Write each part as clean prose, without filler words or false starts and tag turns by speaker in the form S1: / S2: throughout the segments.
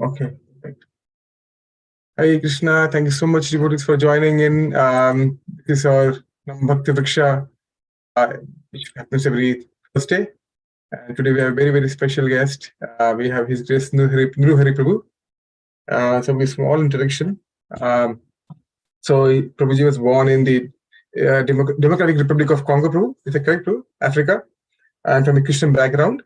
S1: Okay. Right. Hare Krishna. Thank you so much, devotees, for joining in. This is our Bhakti Vriksha, which happens every Thursday. And today we have a very, very special guest. We have His Grace NruHari Prabhu. So, with small introduction. So, Prabhuji was born in the Democratic Republic of Congo, Prabhu. Is that correct, Prabhu? Africa. And from a Christian background.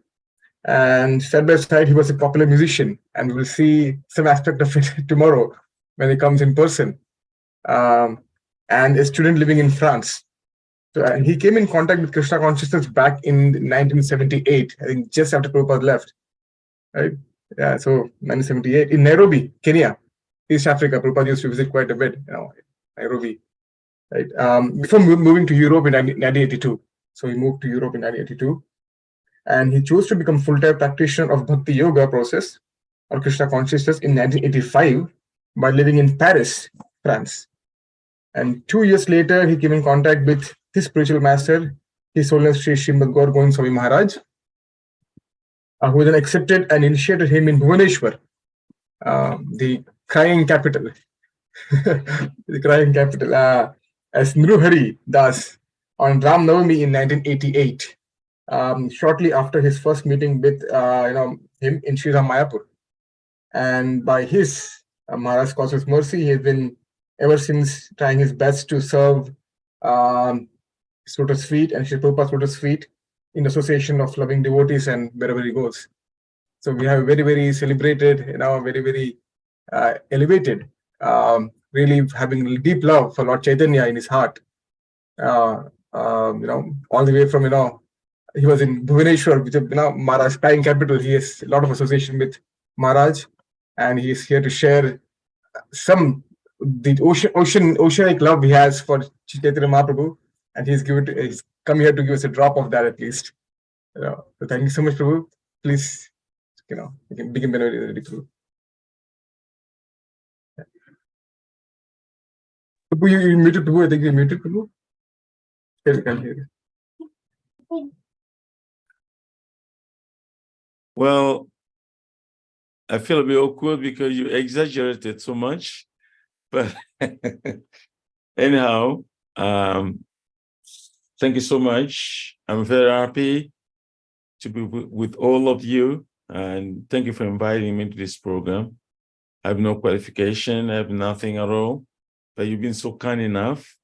S1: And side by side, he was a popular musician. And we'll see some aspect of it tomorrow when he comes in person. And a student living in France. So he came in contact with Krishna consciousness back in 1978, I think just after Prabhupada left. Right? Yeah, so 1978 in Nairobi, Kenya, East Africa. Prabhupada used to visit quite a bit, Nairobi. Right? Before moving to Europe in 1982. So he moved to Europe in 1982. And he chose to become full-time practitioner of Bhakti Yoga process or Krishna consciousness in 1985 by living in Paris, France. And 2 years later, he came in contact with his spiritual master, His Holiness Sri Srimad Gaur Govind Swami Maharaj, who then accepted and initiated him in Bhubaneswar, the crying capital, the crying capital, as NruHari Das on Ram Navami in 1988. Shortly after his first meeting with him in Sri Ram Mayapur. And by his Maharaj's causeless mercy, he has been ever since trying his best to serve Lotus feet and Sri Prabhupada's Lotus feet in association of loving devotees and wherever he goes. So we have very, very celebrated, very, very elevated, really having deep love for Lord Chaitanya in his heart. All the way from, he was in Bhubaneswar, which is, Maharaj's crying capital. He has a lot of association with Maharaj, and he is here to share the oceanic love he has for Chaitanya Mahaprabhu, and he's come here to give us a drop of that at least. So thank you so much, Prabhu. Please, you can begin whenever you're ready, Prabhu. Prabhu, you muted, Prabhu. I think you muted, Prabhu. Here we can hear you.
S2: Well, I feel a bit awkward because you exaggerated so much, but anyhow, thank you so much. I'm very happy to be with all of you, and thank you for inviting me to this program. I have no qualification, I have nothing at all, but you've been so kind enough.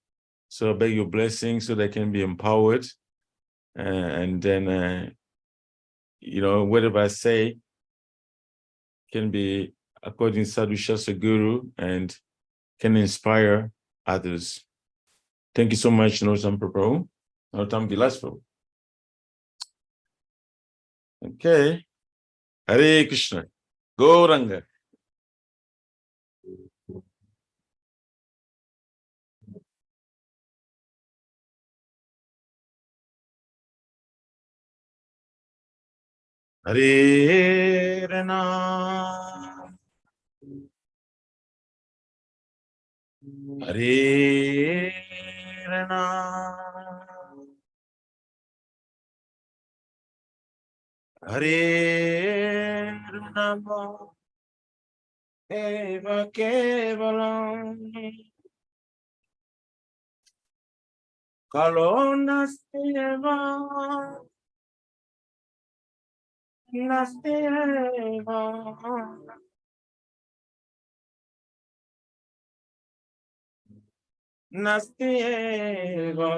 S2: So I beg your blessing so they can be empowered. And then, whatever I say can be according to Sadhu Shastra Guru and can inspire others. Thank you so much, Narottam Prabhu. Narottam Vilas Prabhu. Okay. Hare Krishna. Gauranga. Hare Rana. Hare Rana. Hare Rama. Eva Kevalam. Kalonasteva. Nasteva. Nasteva.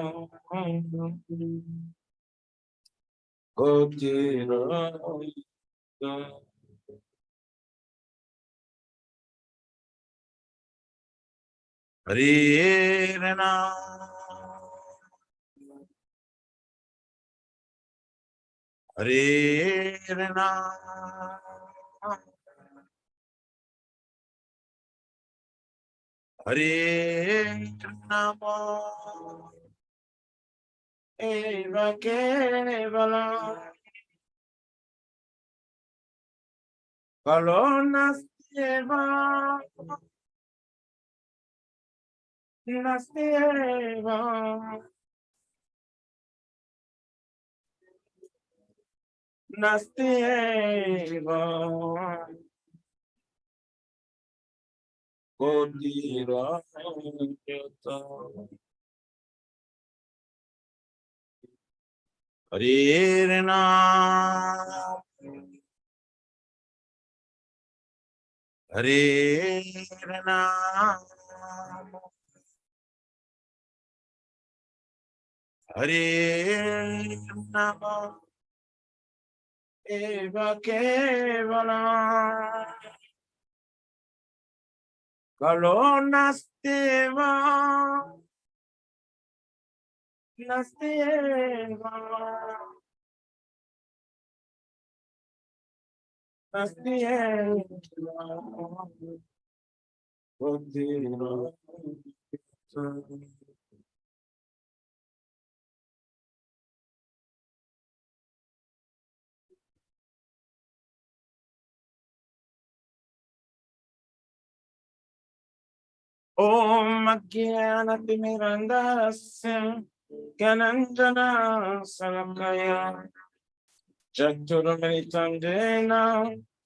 S2: Kotira. Hare Rana. Hare Rana. Hare Rama. Eva Kevala. Kalonasteva. Nasteva. Nasteva. Hare Nam, Hare Nam, Hare Nam, Eva Kevala, Kalonasteva, Nasteva, Om Agyanatimirandasya Gyananjana Salakaya Chaturmritandena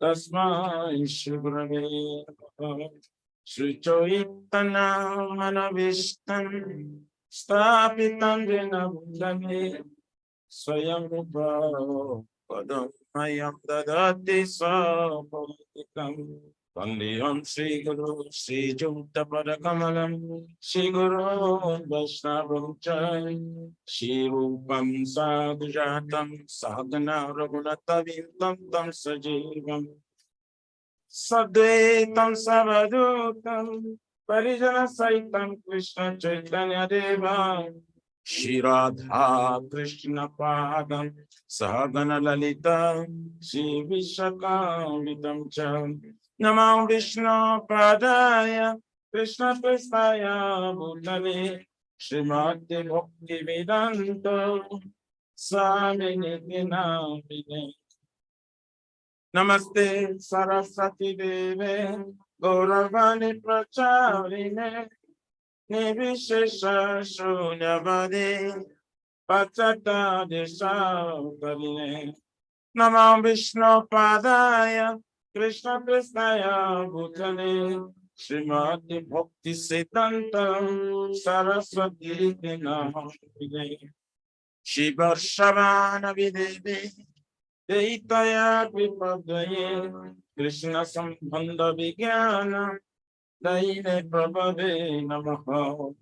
S2: Tasmai Shribrave Sri Chaitanya Manavishtam Stapitam Jena Bhutane Swayam Rupa Padam Mayam Dadati Sapatikam Vandiyam Sri Guru Sri Jutta Padakamalam Sri Guru Vaishnavam Jai Shri Rupam Sadhujatam Sahagana Raghunatavintam Tam Sajivam Sadvaitam Savadutam Parijana Saitam Krishna Chaitanya Deva Shri Radha Krishna Padam Sahagana Lalita Shri Vishakamitam Cham Namam Vishnu Padaya Krishna Prestaya Bhutale Srimati Bhakti Vedanta Swami Nityanamine Namaste Saraswati Deve Gauravani Pracharine Nirvishesha Shunyavade Pachata Deshakarine Namam Vishnu Padaya Krishna Prestaya Bhutale Srimati Bhakti Siddhanta Saraswati Dinamine Shiva Shavana Videvi Deitaya Vipadaye Krishna Sambandha Vijnana Daine Prabhave Namaha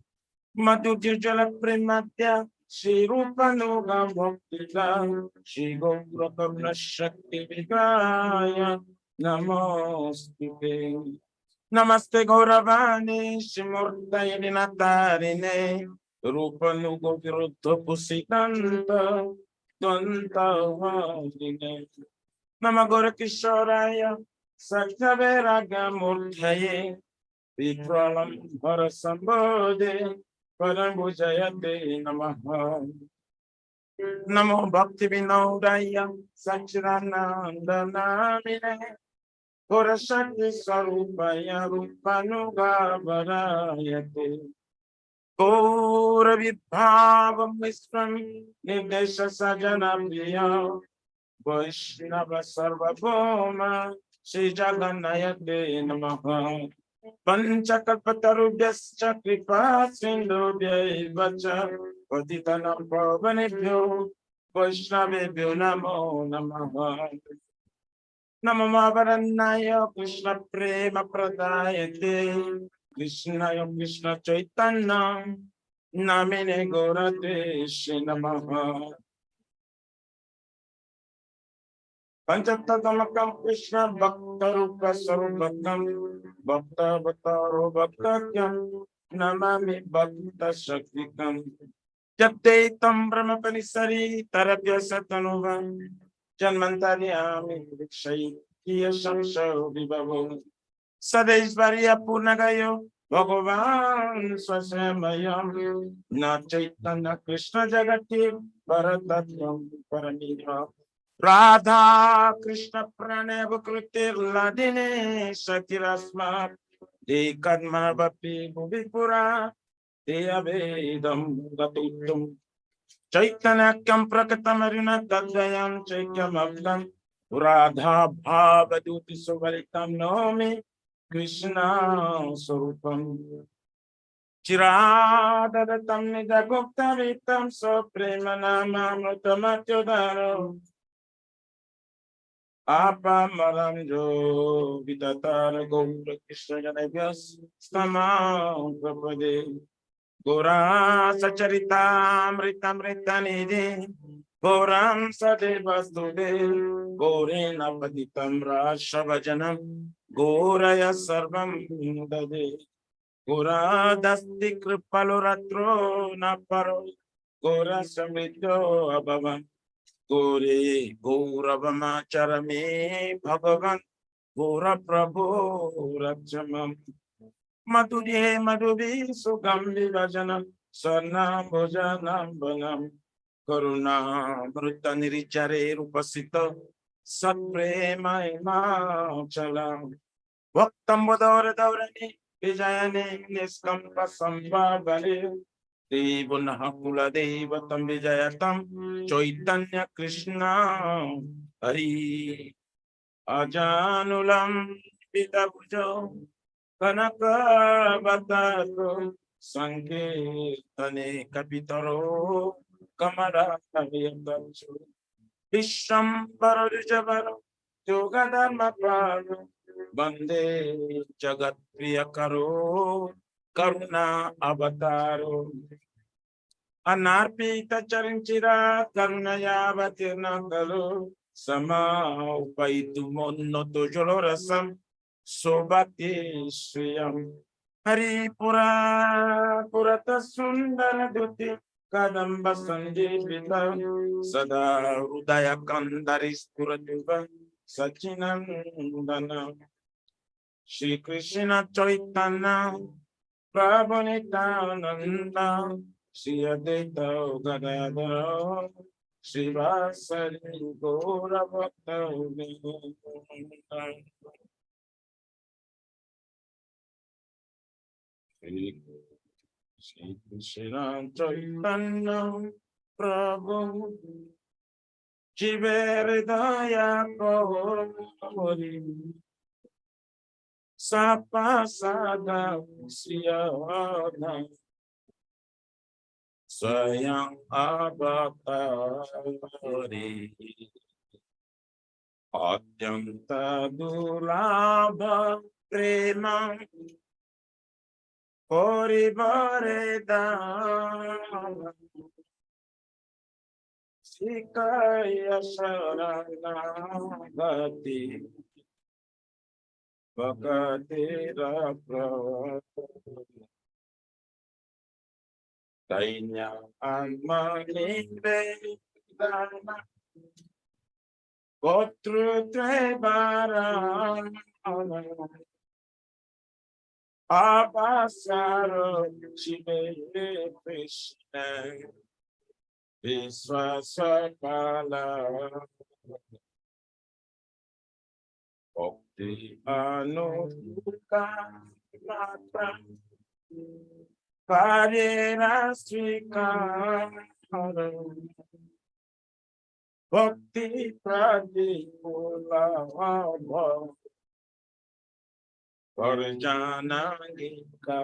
S2: Madhurya Jala Prematya Shri Rupa Nuga Bhaktila Shri Gaura Karna Shakti Vigaya Namaste Namaste Gauravani Shimurtaye Vinatarine Rupa Nuga Viruddha Pusitanta Dvanta Vadine Namagora Kishoraya Satyaveraga Murthaye Vipralam Parasambode Parambujayate Namaha Namo Bhakti Vinodaya Sachirananda Namine Purashakti Sarupaya Rupanuga Varayate Gaura Vibhavam Vishram Nidesha Sajana Priya Vaishnava Sarvabhoma Shri Jagannayate Namaha Panchakalpatarubhyascha Kripa Sindhubhyaiva cha Patitanam Pavanebhyo Vaishnavebhyo Namo Namaha Namo Mahavarannaya Krishna Prema Pradayate Krishnaya Krishna Chaitanya Namine Gaurate Namaha Panchatamakam Krishna Bhakta Rupa Sarvakam Bhakta Vataro Bhaktakyam Namami Bhakta Shaktikam Jate Tam Brahma Panisari Tarabhya Satanuvam Janmantari Ami Vriksha Yashamsha Vibhavo Sadeshvarya Purnagayo Bhagavan Swasamayam Na Chaitanya Krishna Jagati Bharatatyam Paramira Radha Krishna Pranava Kritir Ladine Shakirasma De Kadmavapi Bhuvipura De Avedam Gatutum Chaitanyakam Prakatamarina Tadvayam Chaikyam Abdam Radha Bhavaduti Suvalitam Nomi Krishna Surupam Chiradatam Nidaguptavitam Sopremanamamrutamatyodaro Apamaranjo Vitatara Gopra Krishna Janavyas Stamam Prapade Gora Sacharitamritamritanide Goram Sadevastude Gorena Paditam Rashravajanam Goraya Sarvam Dade Gora Dasti Kripaluratro Naparo Gora Samrito Abhavam Gore Gauravama Charame Bhagavan Gora Prabhu Rachamam Madhurye Madhuvi Sugam Vivajanam Sarnam Bhojanam Banam Karuna Mrutta Nirichare Rupasita Satprema Ima Chalam Vaktam Vadavara Davrani Vijayane Niskampa Sambhavane Devunahakula Devatam Vijayatam Chaitanya Krishna Hari Ajanulam Pitapujo Kanaka Batato Sankirtane Kapitaro Kamara Kaviyandachu Visham Paradijavaro Yogadharma Praro Bande Jagat Priyakaro Karuna Avataro Anarpita Charinchira Karunayavatirna Kalu Sama Upaitu Monoto Jolorasam Sobhati Sriyam Hari Pura Purata Sundara Duti Kadamba Sanjivita Sada Udaya Kandaris Puratuva Sachinandana Shri Krishna Chaitanya Prabhu Nityananda Shri Advaita Gadadhara Srivasari Gaura Bhakta Shri Krishna Chaitanya Prabhu Jiveridaya Gauri Sapasada Siyana Sayang Avatari Atyanta Dulabha Prema Porivareda Sikaya Sharanagati Bhakatira Prabhu Chaitanya Amanive Dharma Gotru Trebara Abasaro Shive Krishna Visvasapala Bhakti Anuka Mata Parirastrika Bhakti Pradipula Parjanangika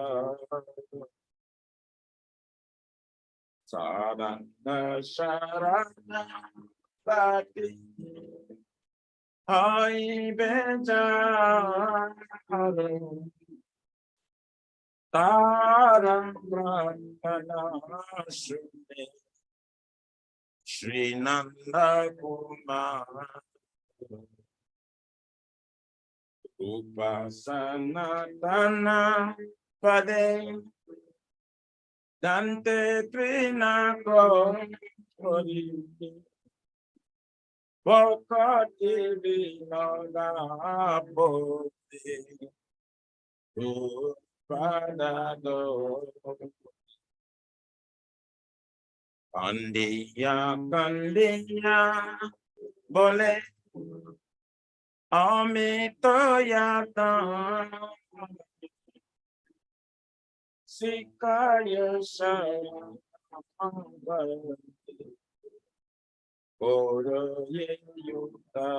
S2: Sadhana Sharana Bhakti Hai Beja Taram Brahmana Shri Shri Nanda Kumar Upasana Dana Pade Dante Trinako Bokati Vinoda Bodhi Upadado Kandiya Kandiya Bole Amito Yata Sikaya Shaya Oro Yuta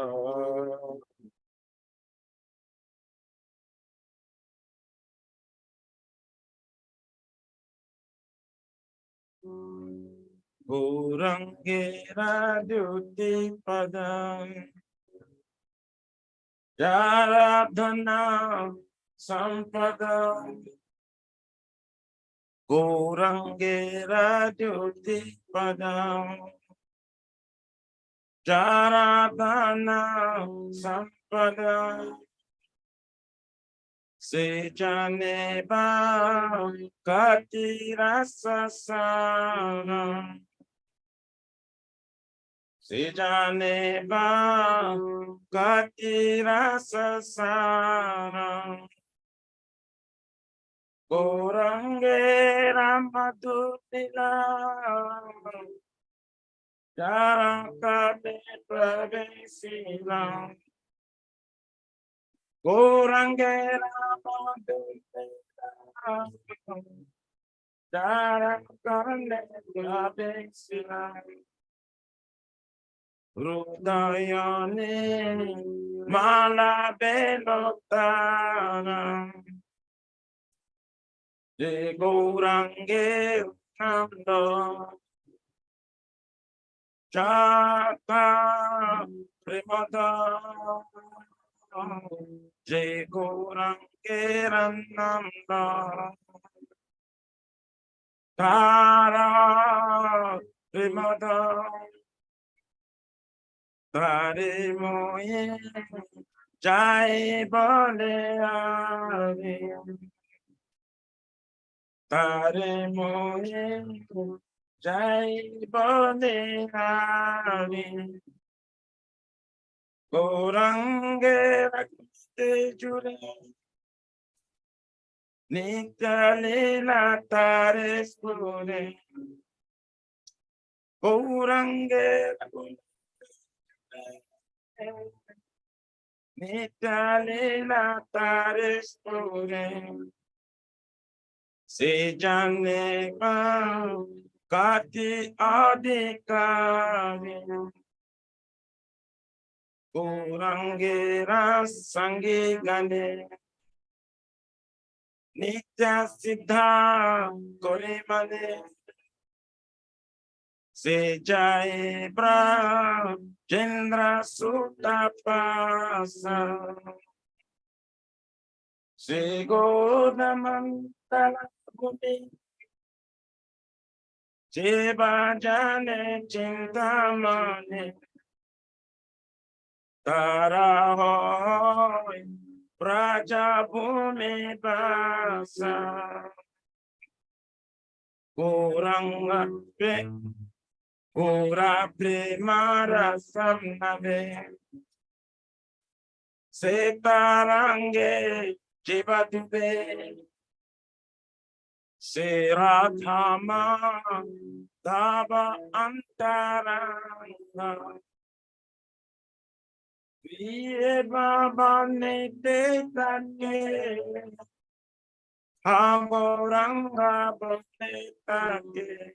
S2: Gurange Radyuti Padam Jaradhana Sampadam Gurange Radyuti Padam Jaradhana Sampadam Sejaneba Katirasasana Sejaneba Katirasasana Gorange Ramadutila Jarakade Pravesila Gorange Ramadutila Jarakade Pravesila Rudayane Mala Belotana De Gourange Nando Chaka Premada De Gourange Rananda Tara Premada Tare Moye Jai Bale Ave Tare Moye Jai Bale Ave Gorange Rakte Jure Nitya Lila Tare Spure Gorange Nitya Lila Tare Spure Sejane Kati Adhikari Gorangera Sangi Gane Nitya Siddha Gorimane Sejai Bra Chandra Sutapasa Se Godamantala Gudi Jeba Jane Chintamane Tarahoy Prajabhumi Basa Kuranga Pura Primara Samnave Setarange Jivatube Serathama Dava Antaranga Viye Baba Nete Tane Hamoranga Bane Tane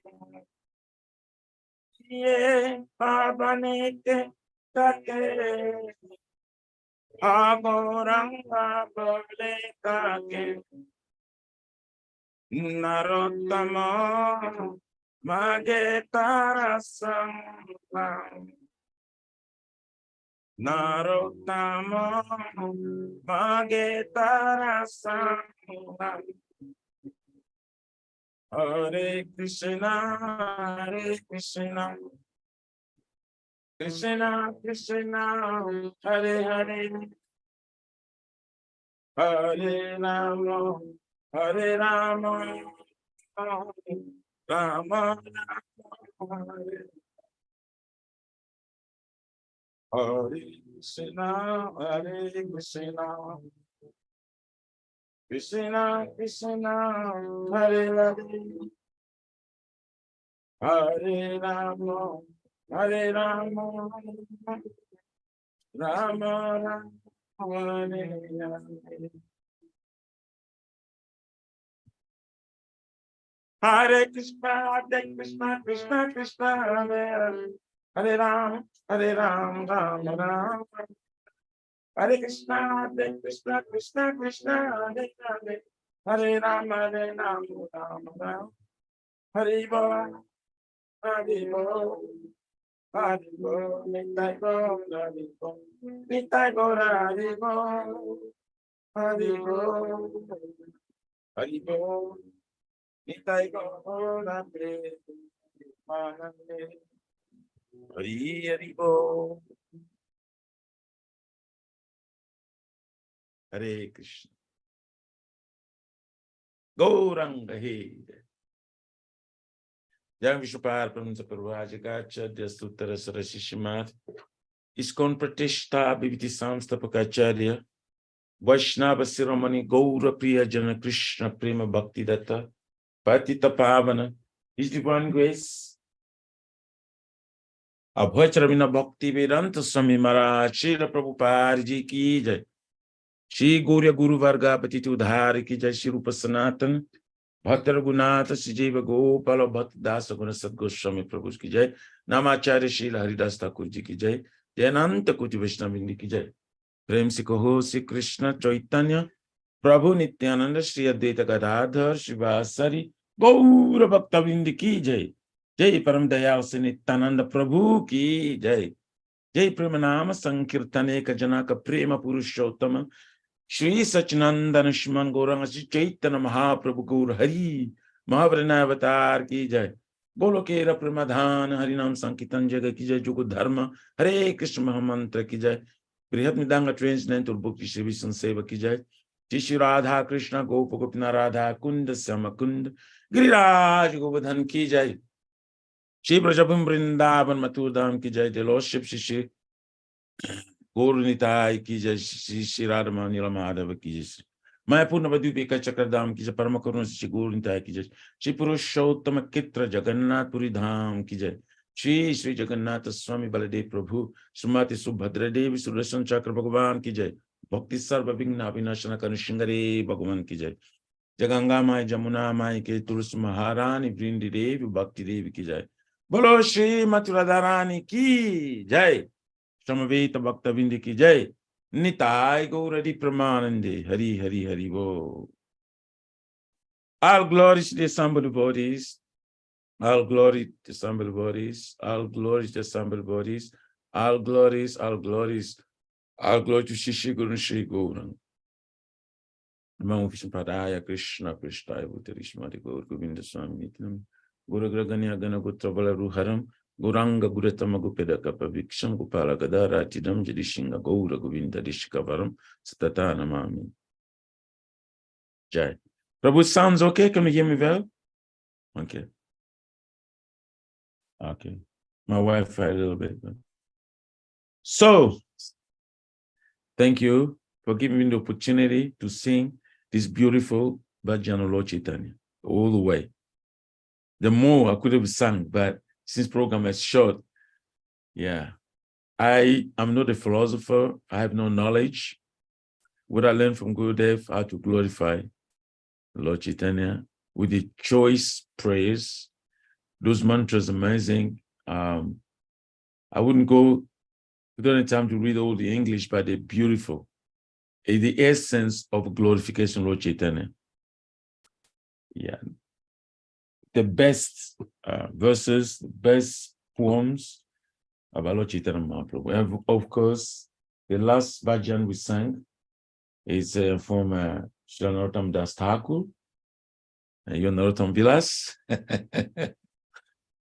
S2: Viye Baba Nete Tane Hamoranga Bane Tane Narottama Magetarasanga Narottama Magetarasanga Hare Krishna Krishna Krishna Hare Hare Hare Rama Hare Rama Rama Rama Hare Krishna Krishna Krishna Hare Hare Hare Rama Hare Rama Rama Rama Hare Hare Hare Krishna Krishna Krishna Hare Hare Hare Rama Rama Rama Hare Krishna Krishna Krishna Hare Hare Hare Rama Rama Rama Hare Bol Haribo, Haribo, Nitaibo, Haribo, Nitaibo, Haribo, Haribo, Haribo, Nitaibo, Haribo, Hari Haribo. Hare Krishna. Gauranga He. Jam Vishupar Pramsa Parvajagacha, Destuttara Sarashishimat, Iskon Pratishta Bhiviti Samstapakacharya, Vaishnava Siramani Gaura Priya Jana Krishna Prema Bhakti Datta, Patita Pavana, His Divine Grace, Abhacharvina Bhakti Vedanta Swami Maharaj, Srila Prabhupada Ji Ki Jai, Shri Gaurya Guru Varga Patiti Udhari Ki Jai, Shri Rupa Sanatan, Bhakta Raghunatha Sijeva Gopala Bhakti Dasa Guna Sat Goswami Prabhu Ki Jai, Namacharya Srila Haridas Thakur Ji Ki Jai, Jayananta Koti Vaishnavindi Ki Jai, Prem Si Kaho Si Krishna Chaitanya, Prabhu Nityananda Shri Advaita Gadadhar Shivasari, Gaura Bhakta Vindi Ki Jai, Jai Param Dayal Se Nityananda Prabhu Ki Jai, Jai Premanama Sankirtane Ka Janaka Prema Purushottama, Shri Sachinandana Shriman Gauranga Shri Chaitanya Mahaprabhu Gaur Hari Mahavrana Avatar Ki Jai, Golokera Pramadhan Harinam Sankirtan Jaga Ki Jai, Jugo Dharma Hare Krishna Mahamantra Ki Jai, Brihat Midanga Transcendental Bhakti Shri Vishnu Seva Ki Jai, Shri Radha Krishna Gopa Gopina Radha Kunda Sama Kunda Giriraj Govardhan Ki Jai, Shri Brajabhum Vrindavan Mathur Dham Ki Jai, the Lordship Shri Gauranitai Ki Jai, Shri Radha Nila Madhava Ki Jai, Mayapur Navadvipeka Chakradam Ki Jai, Paramakaruna Shri Gauranitai Ki Jai, Shri Purushottama Kitra Jagannath Puri Dham Ki Jai, Shri Shri Jagannath Swami Baladev Prabhu, Srimati Subhadra Devi Sudarshan Chakra Bhagavan Ki Jai, Bhakti Sarva Vigna Vinashana Kanu Shingare Bhagavan Ki Jai, Jaganga Mai Jamuna Mai Ke Tulsi Maharani Vrindi Devi Bhakti Devi Ki Jai, Bolo Shri Maturadharani Ki Jai, Samaveta Bhakta Vindi Ki Jai, Nitai Gauradi Pramanande, Hari Hari Hari Bo. All glory to the assembled bodies, all glory to the assembled bodies, all glory to the assembled bodies, all glories, all glories, all glory to Shishi Guru Shri Gaurang. Namo Vishnu Padaya Krishna Krishna Bhutarishmati Gaur Govinda Swami Nityanam Guru Graganya Gana Gutra Bala Ruharam Guranga Guratama Gupeda Kapa Viksham Gopala Gadara Tidam Jadishinga Gaura Govinda Dishkavaram Satata Namami. Jai. Prabhu, sounds okay? Can you hear me well? Okay. Okay. My Wi-Fi a little bit. So, thank you for giving me the opportunity to sing this beautiful Bhajan Lord Chaitanya all the way. The more I could have sung, but since program is short, yeah. I am not a philosopher. I have no knowledge. What I learned from Gurudev, how to glorify Lord Chaitanya with the choice prayers. Those mantras amazing. I wouldn't go, we don't have time to read all the English, but they're beautiful. The essence of glorification, Lord Chaitanya. Yeah. The best verses, the best poems about Lord Chaitanya Mahaprabhu. And of course, the last bhajan we sang is from Srila Narottam Das Thakur, your Narottam Vilas.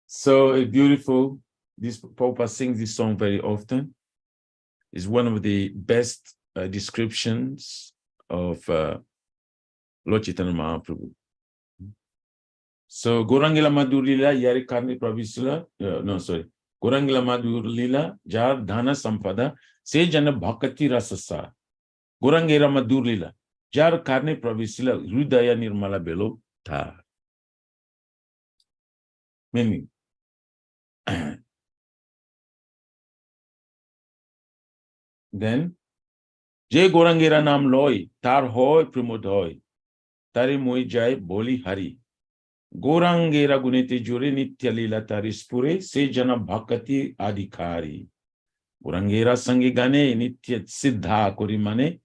S2: So it's beautiful. This Prabhupada sings this song very often. It's one of the best descriptions of Lord Chaitanya Mahaprabhu. So Gorangila Madhurila Yari Karni Pravisula, Gorangila Madhurila Jar Dhana Sampada Se Jana Bhakati Rasasa. Gorangera Madhurila Jar Karni Pravisila Hridaya Nirmala Belo Tha. Meaning, then Je Gorangera Nam Loi Tar Hoy Primod Hoy Tari Moi Jai Boli Hari Gorangera Gunete Jure Nitya Lila Tarispure Se Jana Bhakati Adhikari Gorangera Sangi Gane Nitya Siddha Korimane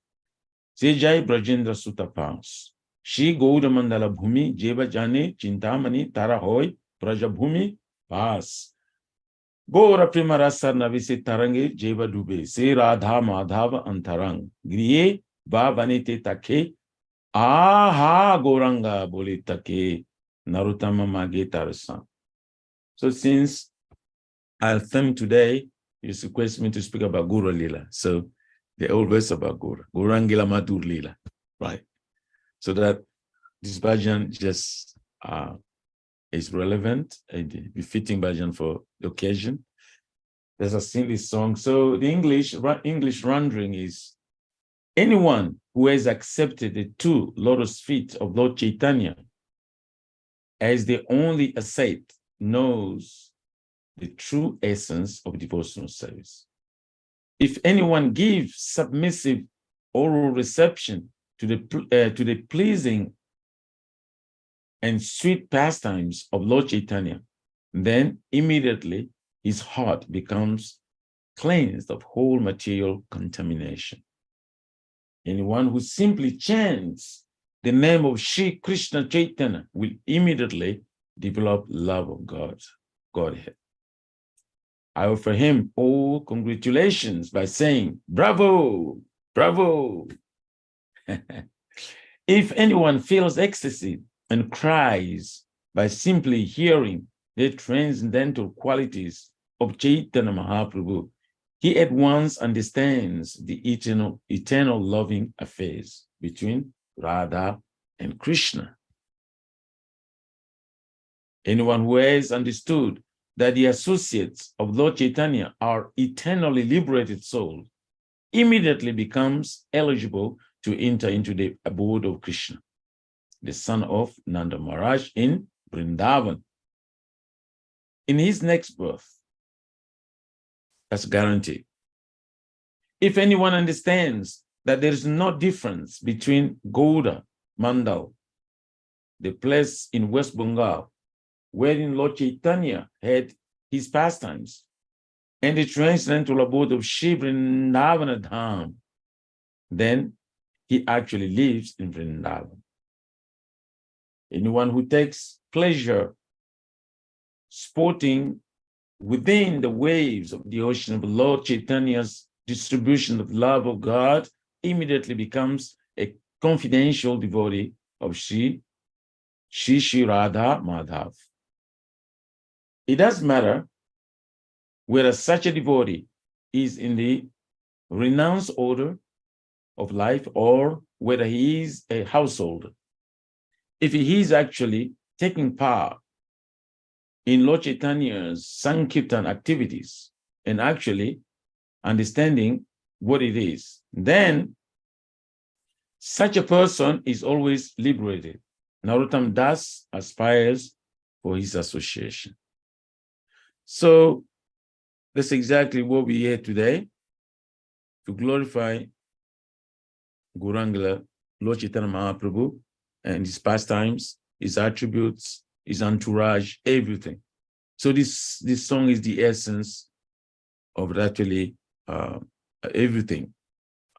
S2: Se Jai Brajendra Sutapans Shri Gaura Mandala Bhumi Jeva Jane Chintamani Tara Hoy Praja Bhumi Bas. Gora prima rasa navise tarange jeva dube. Se radha madhava antarang. Griye va vanite take. Aha goranga boli take. Naruttama mage tarasam. So since our theme today is request me to speak about Guru Lila. So they're always about Guru. Gurangila Matur Lila. Right. So that this version just is relevant and befitting version for the occasion. There's a sing this song. So the English rendering is anyone who has accepted the two lotus feet of Lord Chaitanya as the only ascent knows the true essence of devotional service. If anyone gives submissive oral reception to the pleasing and sweet pastimes of Lord Chaitanya, then immediately his heart becomes cleansed of whole material contamination. Anyone who simply chants the name of Sri Krishna Chaitanya will immediately develop love of Godhead. I offer him all congratulations by saying, bravo, bravo. If anyone feels ecstasy and cries by simply hearing the transcendental qualities of Chaitanya Mahaprabhu, he at once understands the eternal loving affairs between Radha and Krishna. Anyone who has understood that the associates of Lord Chaitanya are eternally liberated souls immediately becomes eligible to enter into the abode of Krishna, the son of Nanda Maharaj in Vrindavan. In his next birth, that's guaranteed. If anyone understands that there is no difference between Gouda Mandal, the place in West Bengal, wherein Lord Chaitanya had his pastimes, and the transcendental abode of Shri Vrindavana Dham, then he actually lives in Vrindavan. Anyone who takes pleasure sporting within the waves of the ocean of Lord Chaitanya's distribution of love of God immediately becomes a confidential devotee of Shri Radha Madhav. It doesn't matter whether such a devotee is in the renounced order of life or whether he is a householder. If he is actually taking part in Lord Chaitanya's Sankirtan activities and actually understanding what it is, then such a person is always liberated. Narottam Das aspires for his association. So that's exactly what we hear today, to glorify Gauranga Lord Chaitanya Mahaprabhu and his pastimes, his attributes, his entourage, everything. So this song is the essence of actually everything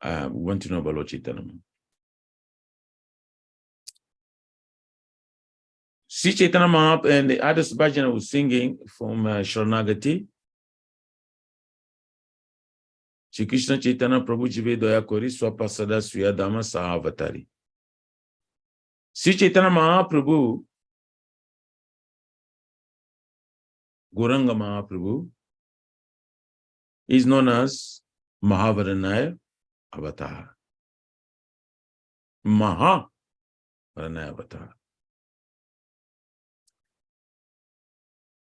S2: we want to know about Lord Chaitanya. Sri Chaitanya Mahaprabhu and the others bhajan was singing from Sharanagati. Shri Krishna Chaitanya Prabhu Jive Doya Kori Swapasada Suyadama Sahavatari. Sri Chaitanya Mahaprabhu, Gauranga Mahaprabhu, is known as Mahavaranaya Avatar. Mahavaranaya Avatar.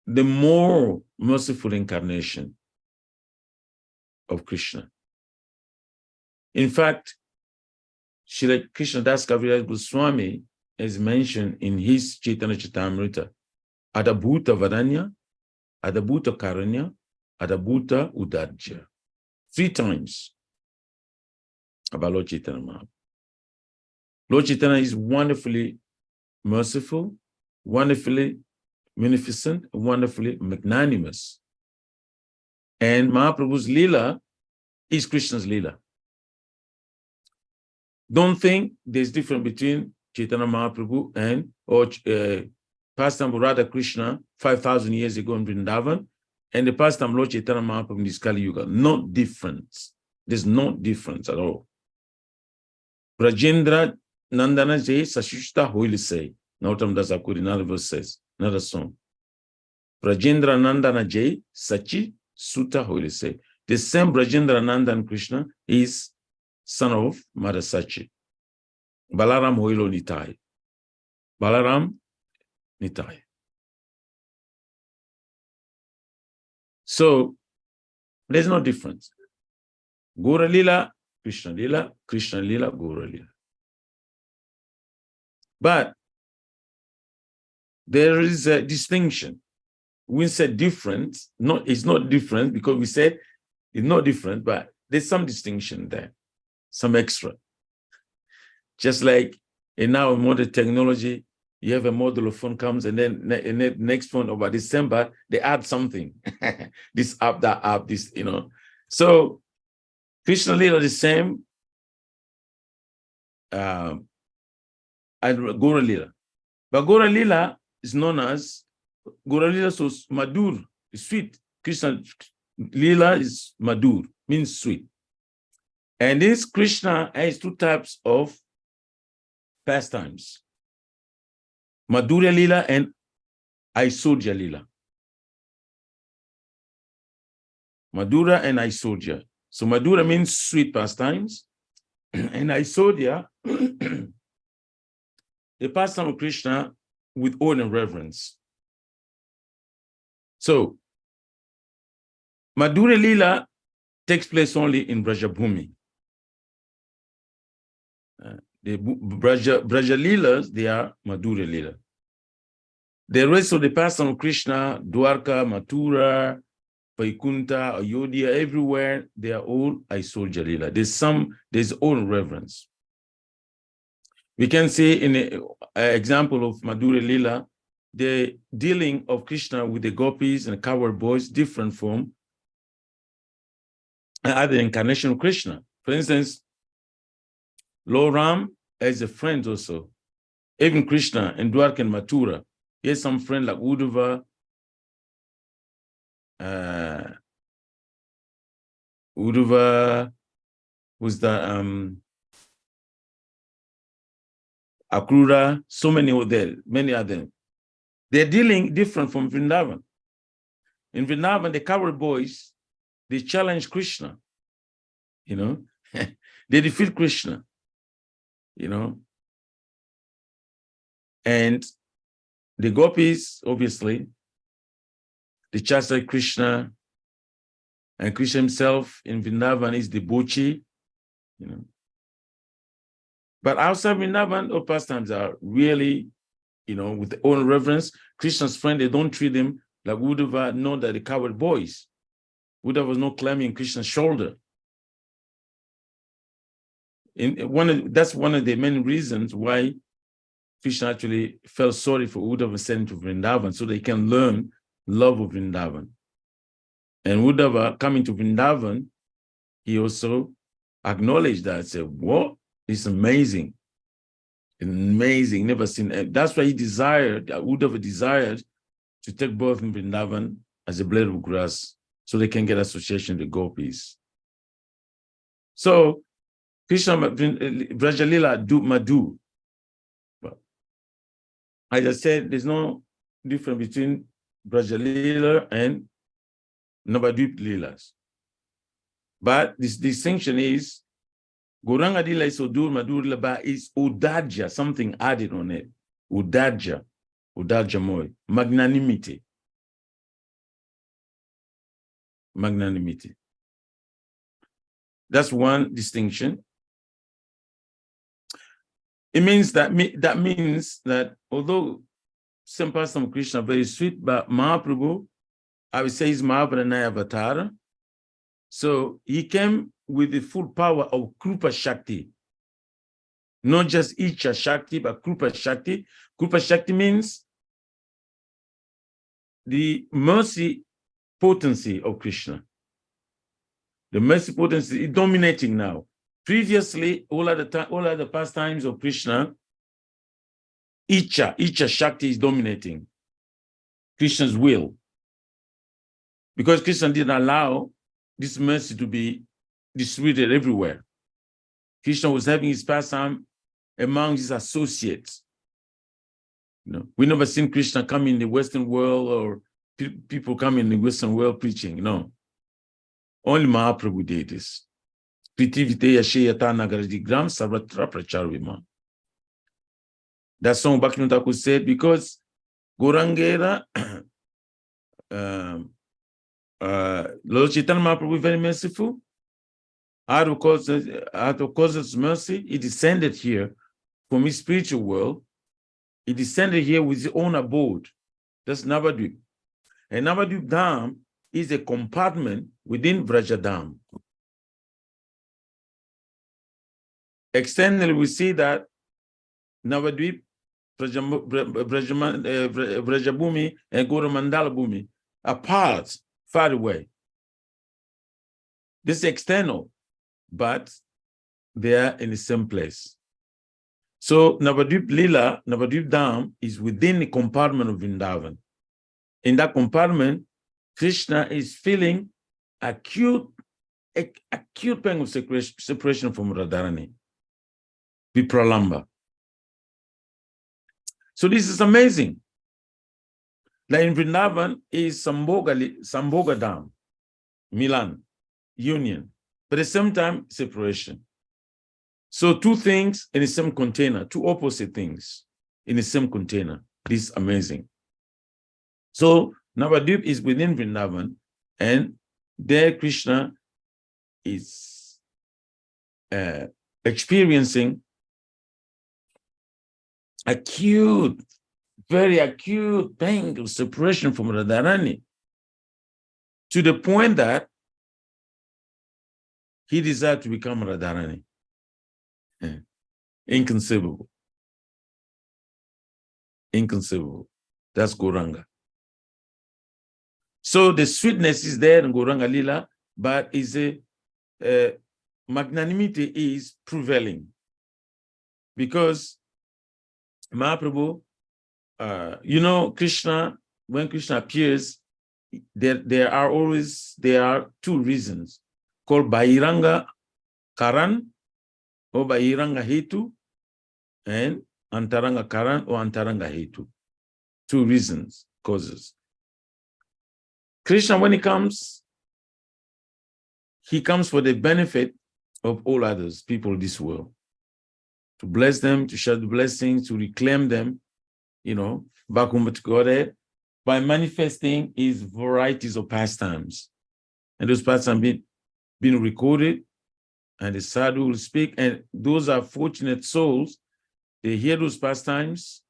S2: The more merciful incarnation of Krishna. In fact, Srila Krishna Das Kaviraj Goswami is mentioned in his Chaitanya Charitamrita, Adabhuta Varanya, Adabhuta Karanya, Adabhuta Udarja. 3 times about Lord Chaitanya Mahaprabhu. Lord Chaitanya is wonderfully merciful, wonderfully munificent, wonderfully magnanimous. And Mahaprabhu's Lila is Krishna's Lila. Don't think there's difference between Chaitanya Mahaprabhu and pastime of Radha Krishna 5,000 years ago in Vrindavan, and the pastime Lord Chaitanya Mahaprabhu in this Kali Yuga. No difference. There's no difference at all. Brajendra Nandana Jai Sashishta Hoili say. Nautam Dasakuri, another verse says, another song. Brajendra Nandana Jai Sachi Sutta Hoili say. The same Brajendra Nandan Krishna is son of Mother Sachi. Balaram Hoilo Nitai. Balaram Nitai. So there's no difference. Gora Lila, Krishna Lila, Krishna Lila, Gora Lila. But there is a distinction. We said different, it's not different because we said it's not different, but there's some distinction there, some extra. Just like in now modern technology, you have a model of phone comes and then the next phone over December, they add something. This app, that app, this, you know. So Krishna Lila the same, and Gora Lila. But Gora Lila is known as Gora Lila, so Madur is sweet. Krishna Lila is Madur, means sweet. And this Krishna has two types of pastimes. Madhurya Lila and Aishwarya Lila. Madhura and Aishwarya. So Madhura means sweet pastimes, and Aishwarya, the pastime of Krishna with awe and reverence. So Madhurya Lila takes place only in Brajabhumi. The Braja Lilas, they are Madhurya Lila. The rest of the pastime of Krishna, Dwarka, Mathura, Vaikunta, Ayodhya, everywhere, they are all Aishwarya Lila. There's own reverence. We can say in an example of Madhurya Lila, the dealing of Krishna with the gopis and cowherd boys different from other incarnation of Krishna. For instance, Lord Ram as a friend also. Even Krishna and Dwarka and Mathura. He has some friend like Uddhava, who's the Akrura, so many of them, many of them. They're dealing different from Vrindavan. In Vrindavan, the cowherd boys, they challenge Krishna, you know. They defeat Krishna, you know. And the gopis, obviously, they chastise Krishna, and Krishna himself in Vrindavan is the Bochi, you know. But outside Vrindavan, all pastimes are really, you know, with their own reverence. Krishna's friend, they don't treat them like Uddhava, not that the cowherd boys. Uddhava was not climbing Krishna's shoulder. That's one of the main reasons why Krishna actually felt sorry for Uddhava sent to Vrindavan, so they can learn love of Vrindavan. And Uddhava coming to Vrindavan, he also acknowledged that, said, what? It's amazing. Amazing, never seen. That's why he desired, Uddhava desired to take birth in Vrindavan as a blade of grass so they can get association with gopis. So, Krishna, Brajalila, Madhu. But as I said, there's no difference between Brajalila and Navadvip Lilas. But this distinction is Gauranga Lila is Udur, Madhur Laba is Udadja, something added on it. Udadja Moy, magnanimity. Magnanimity. That's one distinction. It means that means that although some person of Krishna are very sweet, but Mahaprabhu, I would say, is Mahaprabhu Avatar. So he came with the full power of Krupa Shakti. Not just Icha Shakti, but Krupa Shakti. Krupa Shakti means the mercy potency of Krishna. The mercy potency is dominating now. Previously, all other pastimes of Krishna, Icha Shakti is dominating Krishna's will. Because Krishna didn't allow this mercy to be distributed everywhere. Krishna was having his pastime among his associates. We never seen Krishna come in the Western world or people come in the Western world preaching. No. Only Mahaprabhu did this. That song Bhakti Thakur said, because Gorangera, Lord Chaitanya Mahaprabhu is very merciful. Out of causes mercy, he descended here from his spiritual world. He descended here with his own abode. That's Navadvip. And Navadvip Dham is a compartment within Vraja Dham. Externally, we see that Navadvip, Vrajabhumi, and Goramandala Bhumi are parts far away. This is external, but they are in the same place. So Navadvip Lila, Navadvip Dham is within the compartment of Vrindavan. In that compartment, Krishna is feeling acute pang of separation from Radharani, Vipralamba. So this is amazing. Like in Vrindavan is Sambhoga Dham, Milan, union, but at the same time, separation. So two things in the same container, two opposite things in the same container. This is amazing. So Navadvip is within Vrindavan, and there Krishna is experiencing very acute pain of separation from Radharani, to the point that he desired to become Radharani. Inconceivable. Inconceivable. That's Gauranga. So the sweetness is there in Gauranga Lila, but magnanimity is prevailing. Because Mahaprabhu, Krishna, when Krishna appears, there are two reasons called Bahiranga Karan or Bahiranga Hetu and Antaranga Karan or Antaranga Hetu. Two reasons, causes. Krishna, when he comes for the benefit of all others, people of this world, to bless them, to share the blessings, to reclaim them, back home to Godhead, by manifesting his varieties of pastimes. And those pastimes being recorded, and the sadhu will speak, and those are fortunate souls, they hear those pastimes,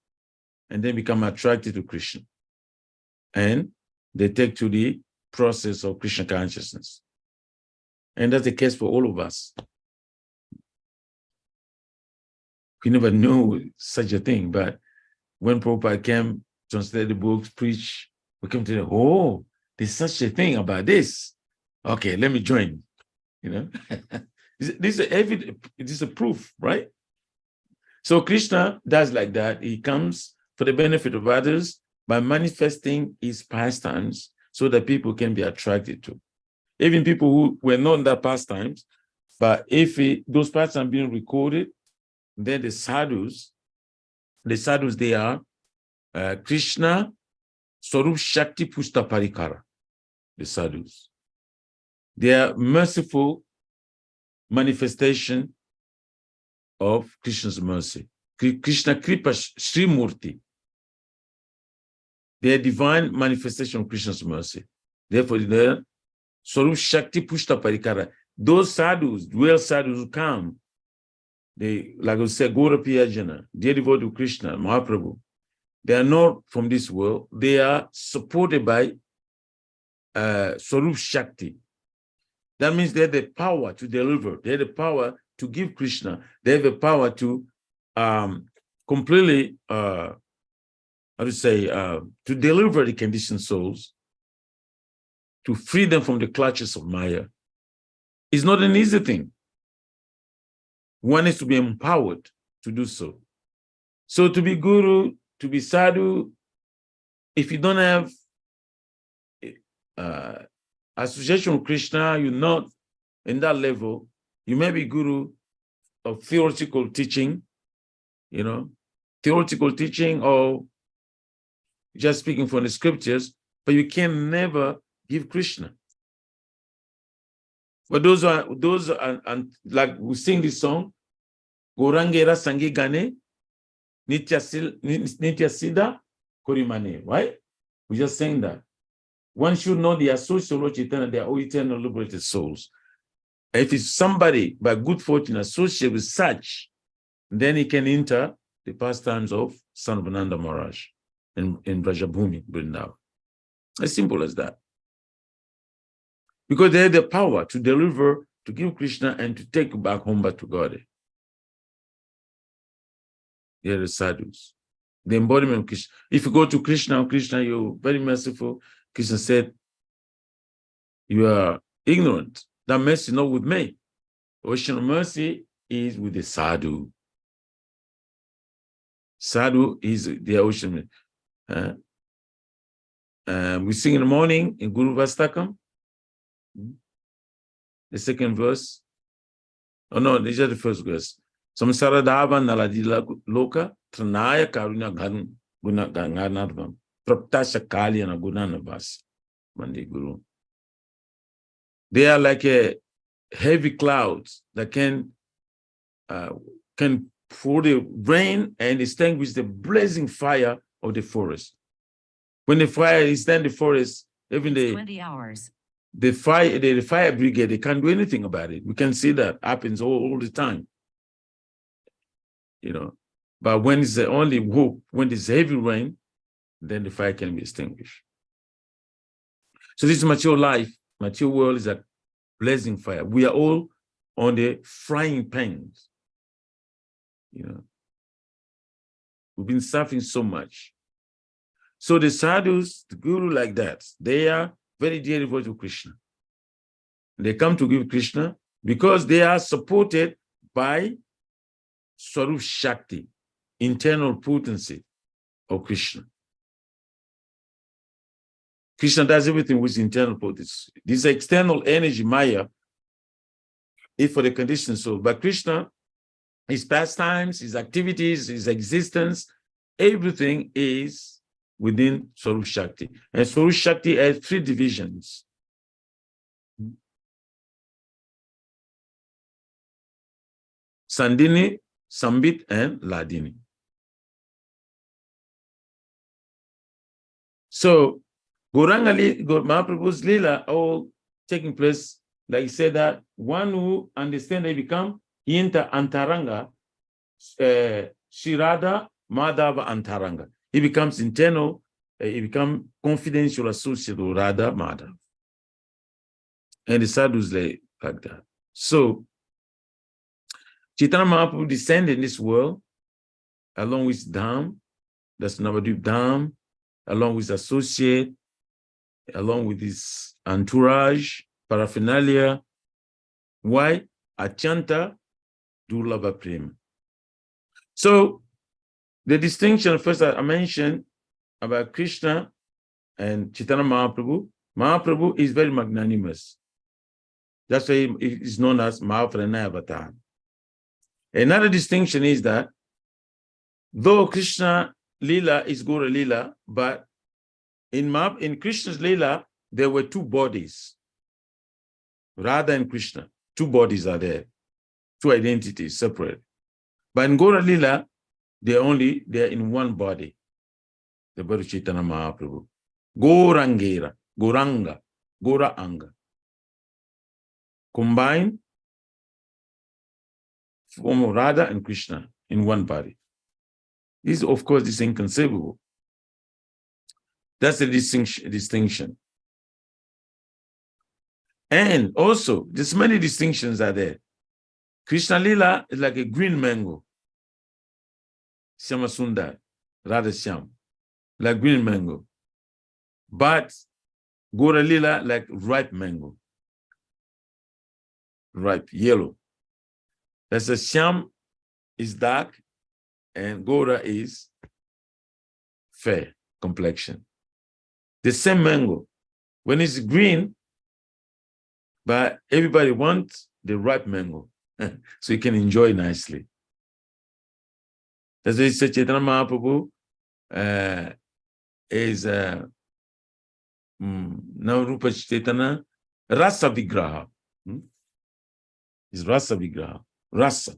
S2: and then become attracted to Krishna. And they take to the process of Krishna consciousness. And that's the case for all of us. We never knew such a thing, but when Prabhupada came, translated the books, preached, we came to there's such a thing about this. Okay, let me join. This is a proof, right? So Krishna does like that. He comes for the benefit of others by manifesting his pastimes so that people can be attracted to. Even people who were not in that pastimes, but if those pastimes being recorded, then the sadhus, they are Krishna, Swarup Shakti Pushta Parikara, the sadhus. They are merciful manifestation of Krishna's mercy. Krishna Kripa Sri Murti. They are divine manifestation of Krishna's mercy. Therefore, they are Swarup Shakti Pushta Parikara. Those sadhus, dual sadhus who come, they, like I said, Gaura Piyajana, dear devotee to Krishna, Mahaprabhu, they are not from this world. They are supported by Swarup Shakti. That means they have the power to deliver. They have the power to give Krishna. They have the power to completely, to deliver the conditioned souls, to free them from the clutches of Maya. It's not an easy thing. One is to be empowered to do so. So to be guru, to be sadhu, if you don't have association with Krishna, you're not in that level. You may be guru of theoretical teaching, theoretical teaching, or just speaking from the scriptures, but you can never give Krishna. But those are and like we sing this song, Gorangera Sangi Gane, Nitya Siddha Korimane, right? We just saying that. One should know the associate of Chaitanya, they are all eternal liberated souls. If it's somebody by good fortune associated with such, then he can enter the pastimes of Son of Ananda Maharaj in Vrajabhumi, Vrindavan. As simple as that. Because they have the power to deliver, to give Krishna, and to take you back home back to God. They are the sadhus. The embodiment of Krishna. If you go to Krishna, you're very merciful. Krishna said, you are ignorant. That mercy is not with me. Ocean of mercy is with the sadhu. Sadhu is the ocean. We sing in the morning in Guru Vastakam. The second verse. Oh no, this is the first verse. Samsara dava naladila loka tranaya karuna guna ganganarvam praptasha kalyana gunanavas mandi guru. They are like a heavy clouds that can pour the rain and extinguish the blazing fire of the forest. When the fire is in the forest, even
S3: 20 hours.
S2: the fire brigade, they can't do anything about it. We can see that happens all the time. But when it's the only hope, when it's heavy rain, then the fire can be extinguished. So this mature life, mature world is a blazing fire. We are all on the frying pans. We've been suffering so much. So the sadhus, the guru like that, they are very dear devoted to Krishna. They come to give Krishna because they are supported by Swarup Shakti, internal potency of Krishna. Krishna does everything with internal potency. This external energy, Maya, is for the conditioned soul. But Krishna, his pastimes, his activities, his existence, everything is within Swarup Shakti. And Swarup Shakti has 3 divisions. Sandini, Sambit, and Ladini. So, Mahaprabhu's Lila all taking place, like he said, that one who understands they become Yinta Antaranga, Shirada, Madhava Antaranga. He becomes internal, he becomes confidential associate with Radha Madhava. And the sadhus like that. So, Chaitanya Mahaprabhu descended in this world along with Dham, that's Navadvip Dham, along with associate, along with his entourage, paraphernalia. Why? Achanta Durlabha Prema. So, the distinction first I mentioned about Krishna and Chaitanya Mahaprabhu. Mahaprabhu is very magnanimous. That's why he is known as Mahapranaya Avatar. Another distinction is that though Krishna Lila is Gora Lila, but in Krishna's Lila, there were 2 bodies. Radha and Krishna, 2 bodies are there, 2 identities separate. But in Gora Lila, they're in one body. The body of Chaitanya Mahaprabhu. Gorangera, Goranga, Gora Anga. Combine form of Radha and Krishna in one body. This, of course, is inconceivable. That's the distinction. And also, there's many distinctions are there. Krishna Lila is like a green mango. Syama Sundar, Radha Syam, like green mango. But Gora Lila like ripe mango. Ripe, yellow. That's the Syam is dark and Gora is fair complexion. The same mango, when it's green, but everybody wants the ripe mango, so you can enjoy nicely. That's why it says Chaitanya Mahaprabhu is Navrupa Chaitanya Rasa Vigraha. Is Rasa Vigraha. Rasa.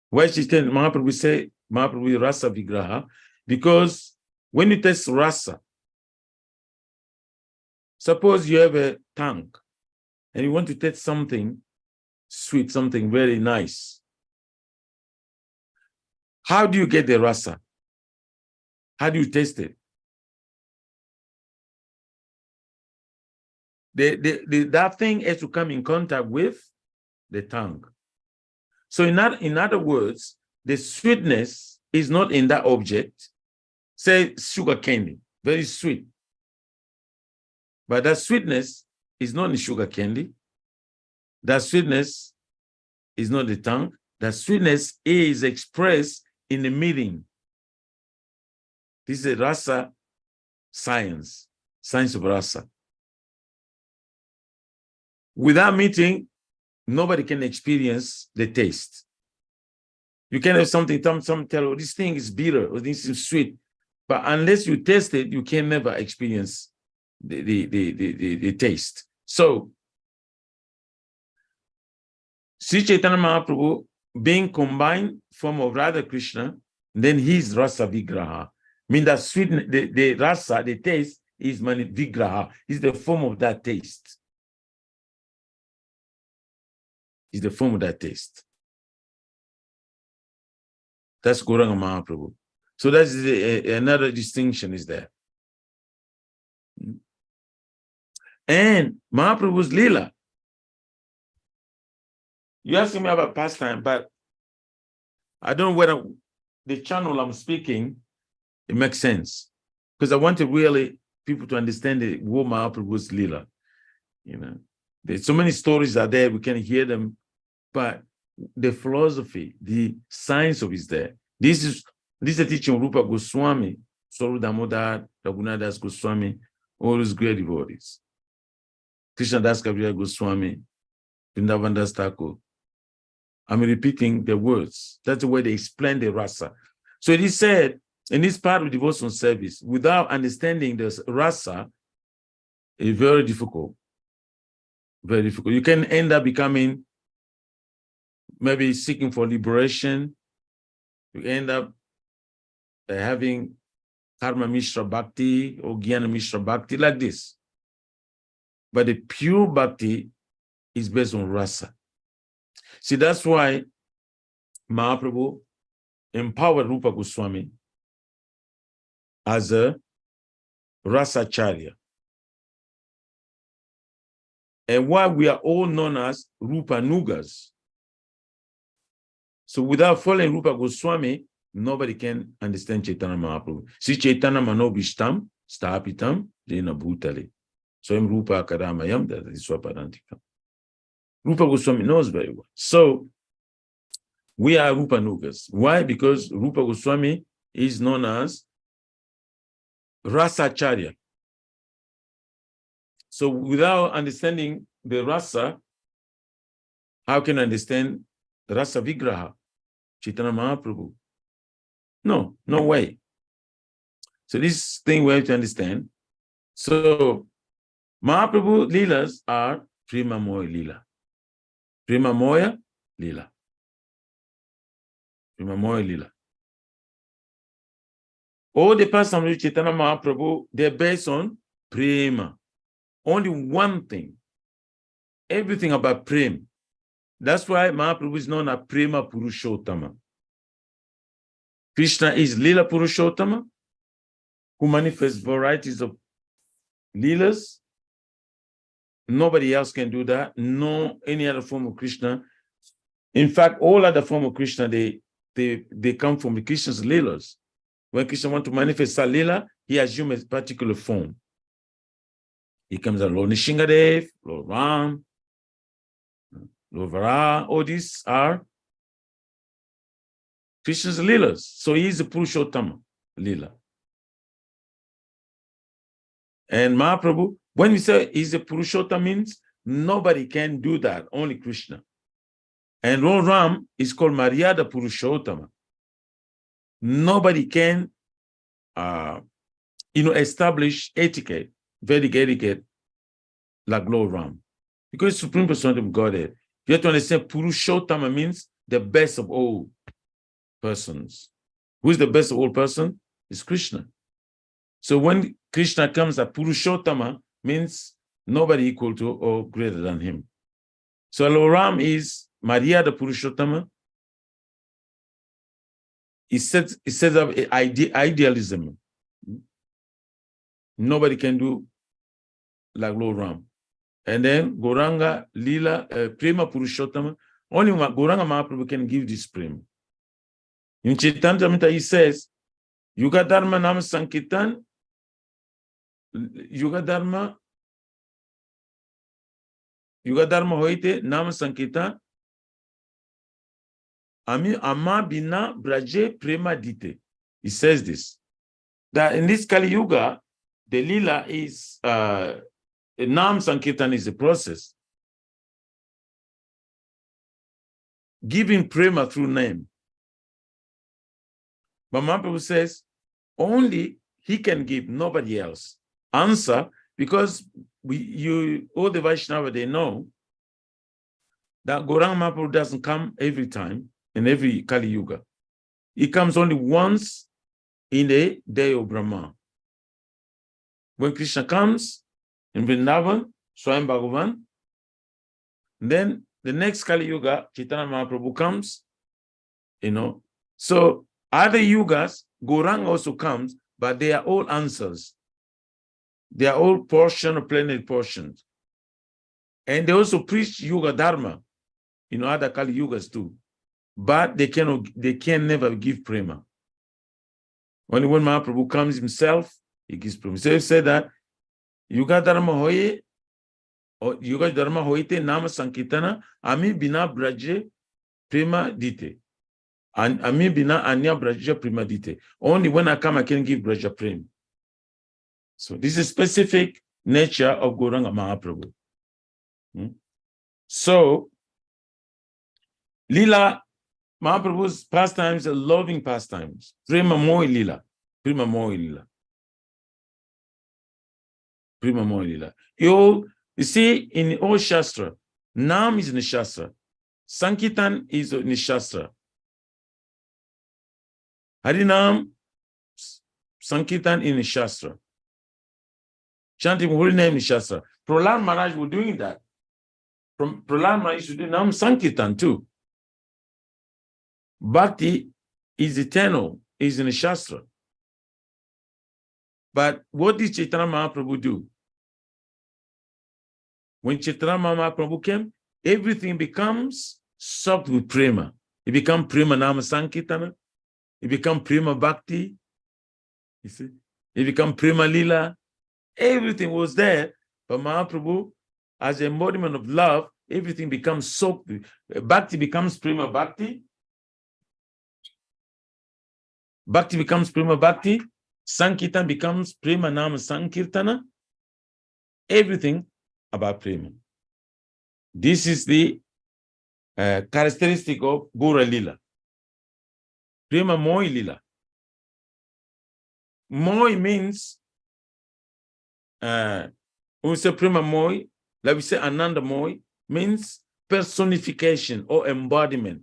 S2: Why Chaitanya Mahaprabhu say Mahaprabhu is Rasa Vigraha? Because when you taste rasa, suppose you have a tongue and you want to taste something sweet, something very nice. How do you get the rasa? How do you taste it? That thing has to come in contact with the tongue. So in other words, the sweetness is not in that object. Say sugar candy, very sweet. But that sweetness is not in sugar candy. That sweetness is not the tongue. That sweetness is expressed in the meeting. This is a rasa science of rasa. Without meeting, nobody can experience the taste. You can have something, some tell, oh, this thing is bitter or this is sweet. But unless you taste it, you can never experience the taste. So, Sri Chaitanya Mahaprabhu being combined form of Radha Krishna, then he's Rasa Vigraha. Mean that sweet, the rasa, the taste is mani Vigraha, is the form of that taste. Is the form of that taste. That's Gauranga Mahaprabhu. So that's another distinction is there. And Mahaprabhu's Lila. You asking me about pastime, but I don't know whether the channel I'm speaking, it makes sense. Because I want to really people to understand the what Mahaprabhu's Lila. You know, there's so many stories are there, we can hear them, but the philosophy, the science of it is there. This is a teaching of Rupa Goswami, Swarup Damodar, Raghunadas Goswami, all those great devotees. Krishna Das Kaviraj Goswami, Vrindavan Das Thakur. I'm repeating the words. That's the way they explain the rasa. So it is said in this part of devotional service, without understanding this rasa, it's very difficult. Very difficult. You can end up becoming maybe seeking for liberation. You end up having Karma Mishra Bhakti or Jnana Mishra Bhakti like this. But the pure Bhakti is based on rasa. See, that's why Mahaprabhu empowered Rupa Goswami as a Rasacharya. And why we are all known as Rupa Nugas. So without following Rupa Goswami, nobody can understand Chaitanya Mahaprabhu. Si Chaitanya Manobishtam, Stapitam, Jena Bhutale. So I'm Rupa Karamayam, that is Swaparantikam. Rupa Goswami knows very well. So we are Rupa Nugas. Why? Because Rupa Goswami is known as Rasacharya. So without understanding the rasa, how can I understand Rasa Vigraha, Chaitanya Mahaprabhu? No way. So this thing we have to understand. So Mahaprabhu Leelas are Prema Moya Leela. Prema Moya Leela. Prema Moya Leela. All the pastimes of Chaitanya Mahaprabhu, they're based on Prema. Only one thing. Everything about Prema. That's why Mahaprabhu is known as Prema Purushottama. Krishna is Lila Purushottama, who manifests varieties of Leelas. Nobody else can do that. No any other form of Krishna. In fact, all other form of Krishna, they come from the Krishna's Leelas. When Krishna wants to manifest a Leela, he assumes a particular form. He comes as Lord Nishingadev, Lord Ram, Lord Vara. All these are Krishna's Leelas. So he is the Purushottama Leela. And Mahaprabhu, when we say he's a Purushottama, means nobody can do that, only Krishna. And Lord Ram is called Maryada Purushottama. Nobody can, establish etiquette, Vedic etiquette, like Lord Ram. Because Supreme Personality of Godhead. You have to understand Purushottama means the best of all persons. Who is the best of all persons? It's Krishna. So when Krishna comes, a Purushottama means nobody equal to or greater than him. So Lord Ram is Maryada Purushottama. He sets up idealism. Nobody can do like Lord Ram. And then Gauranga, Lila, Prema Purushottama, only Gauranga Mahaprabhu can give this prema. In Chaitanya Charitamrita, he says, Yuga Dharma Nama Sankirtan, Yuga Dharma Hoite Nama Sankirtan, Ami Amma Bina Braje Prema Dite. He says this, that in this Kali Yuga, the Lila is, Nam Sankirtan is a process. Giving prema through name. But Mahaprabhu says, only he can give, nobody else. Answer, because all the Vaishnava, they know that Gauranga Mahaprabhu doesn't come every time in every Kali Yuga. He comes only once in the day of Brahma. When Krishna comes in Vrindavan, Swayam Bhagavan, then the next Kali Yuga, Chaitanya Mahaprabhu comes, So other yugas, Gauranga also comes, but they are all answers. They are all plenary portions. And they also preach Yuga Dharma, other Kali Yugas too. But they can never give prema. Only when Mahaprabhu comes himself, he gives prema. So he said that Yuga Dharma hoye, or Yuga Dharma hoite nama sankirtana, ami bina braje prema dite. And ami bina anya braja prema dite. Only when I come, I can give braja prema. So this is specific nature of Gauranga Mahaprabhu. So Lila, Mahaprabhu's pastimes are loving pastimes. Prema Mohi Lila. Prema Mohi Lila. Prema Mohi Lila. You see, in all Shastra, Nam is in the Shastra. Sankirtan is in the Shastra. Harinam, Sankirtan in the Shastra. Chanting holy name in the Shastra. Prahlad Maharaj was doing that. Prahlad Maharaj used to do Nam Sankirtan too. Bhakti is eternal, is in the Shastra. But what did Chaitanya Mahaprabhu do? When Chaitanya Mahaprabhu came, everything becomes soaked with prema. It becomes prema nama sankirtana. It becomes prema bhakti. You see? It becomes prema lila. Everything was there. But Mahaprabhu, as an embodiment of love, everything becomes soaked. Bhakti becomes prema bhakti. Bhakti becomes prema bhakti. Sankirtan becomes prema nama sankirtana. Everything about prema. This is the characteristic of Gaura Lila. Prema Mohi Lila. Mohi means, when we say Prema Mohi, like we say Ananda Mohi, means personification or embodiment.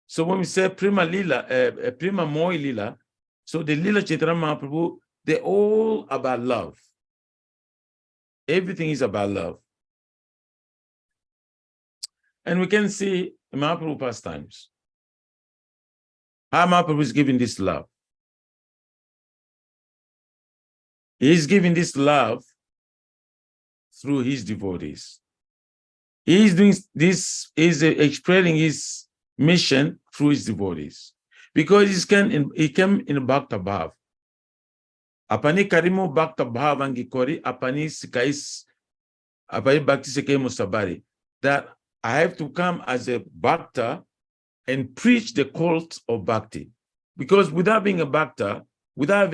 S2: So when we say Prema Lila, Prema Mohi Lila, so the Lila Chaitanya Mahaprabhu, they're all about love. Everything is about love. And we can see in Mahaprabhu pastimes how Mahaprabhu is giving this love. He is giving this love through his devotees. He is doing this, is expressing his mission through his devotees. Because he came in Bhakta Bhav. Apani karimu Bhakta Bhav angi kori, apani sikais, apani bhakti sekai musabari. That I have to come as a Bhakta and preach the cult of Bhakti. Because without being a Bhakta, without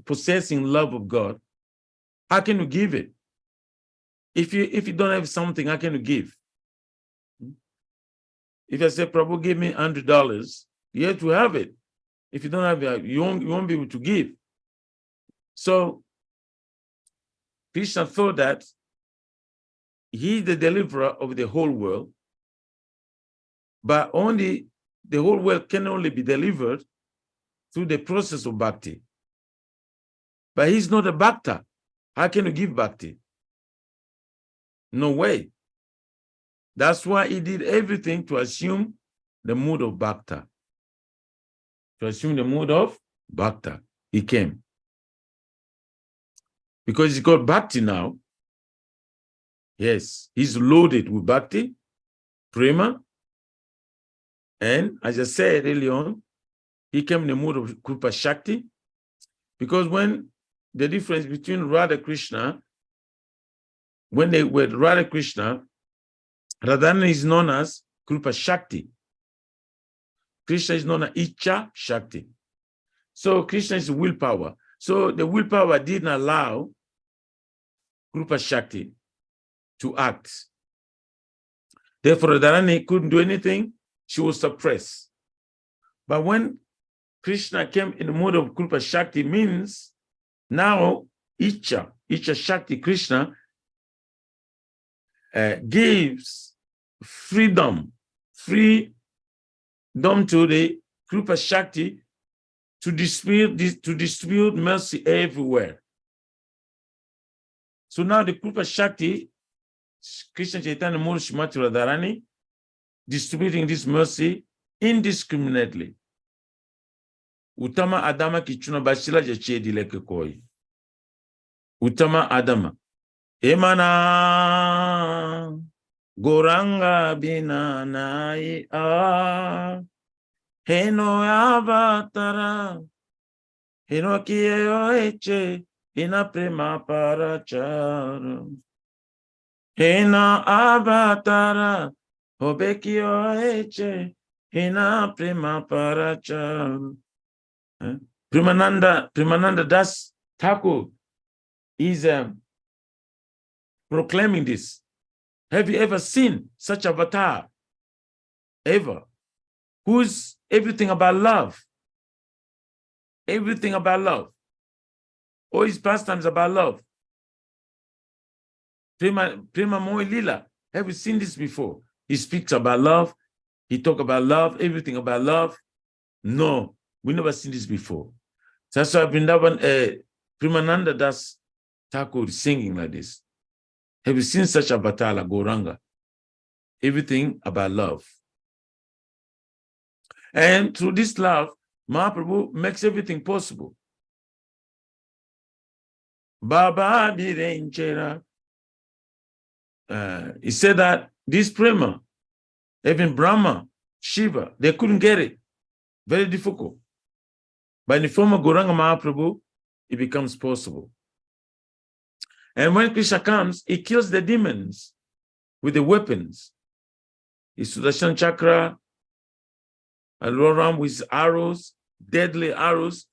S2: possessing love of God, how can you give it? If you don't have something, how can you give? If I say, Prabhu, give me $100, you have to have it. If you don't have it, you won't be able to give. So Krishna thought that he is the deliverer of the whole world, but only the whole world can only be delivered through the process of bhakti. But he's not a bhakta. How can you give bhakti? No way. That's why he did everything to assume the mood of bhakta. To assume the mood of bhakta. He came. Because he's got bhakti now. Yes, he's loaded with bhakti, prema, and as I said earlier on, he came in the mood of Krupa Shakti, because when the difference between Radha Krishna, when they were Radha Krishna, Radharani is known as Krupa Shakti. Krishna is known as Icha Shakti. So Krishna is willpower. So the willpower didn't allow Krupa Shakti to act. Therefore, Radharani couldn't do anything. She was suppressed. But when Krishna came in the mode of Krupa Shakti, means now Icha Shakti, Krishna gives freedom to the Krupa Shakti to distribute mercy everywhere. So now the Krupa Shakti, Krishna Chaitanya Murti Srimati Radharani, distributing this mercy indiscriminately. Utama Adama Kichuna Bashila Jachedi Lekekoi. Utama Adama. Emana Goranga Bina Nai A Heno Avatara Heno Kiyo Eche Hina Prema Parachara Hena Avatara Hobekio Eche Hina Prema Parachara. Premananda Das Thakur is proclaiming this. Have you ever seen such avatar? Ever? Who's everything about love? Everything about love. All his pastimes about love. Prema Moy Lila. Have you seen this before? He speaks about love. He talks about love, everything about love. No, we never seen this before. So that's why Premananda Das Thakur is singing like this. Have you seen such a batala, Goranga? Everything about love. And through this love, Mahaprabhu makes everything possible. Baba Birenchera. He said that this prema, even Brahma, Shiva, they couldn't get it. Very difficult. But in the form of Gauranga Mahaprabhu, it becomes possible. And when Krishna comes, he kills the demons with the weapons. His Sudarshan Chakra, and Roram with his arrows, deadly arrows.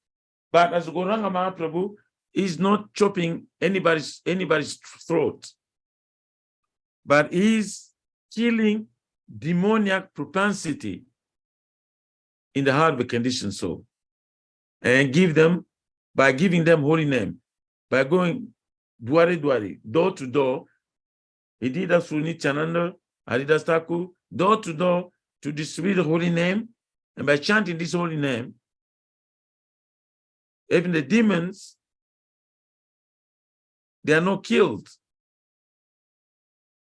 S2: But as Gauranga Mahaprabhu, he's not chopping anybody's throat, but he's killing demoniac propensity in the heart of a conditioned soul, and by giving them holy name, by going dwari, door to door. He did that through Nityananda, Haridas Thakur, door to door to distribute the holy name, and by chanting this holy name, even the demons, they are not killed,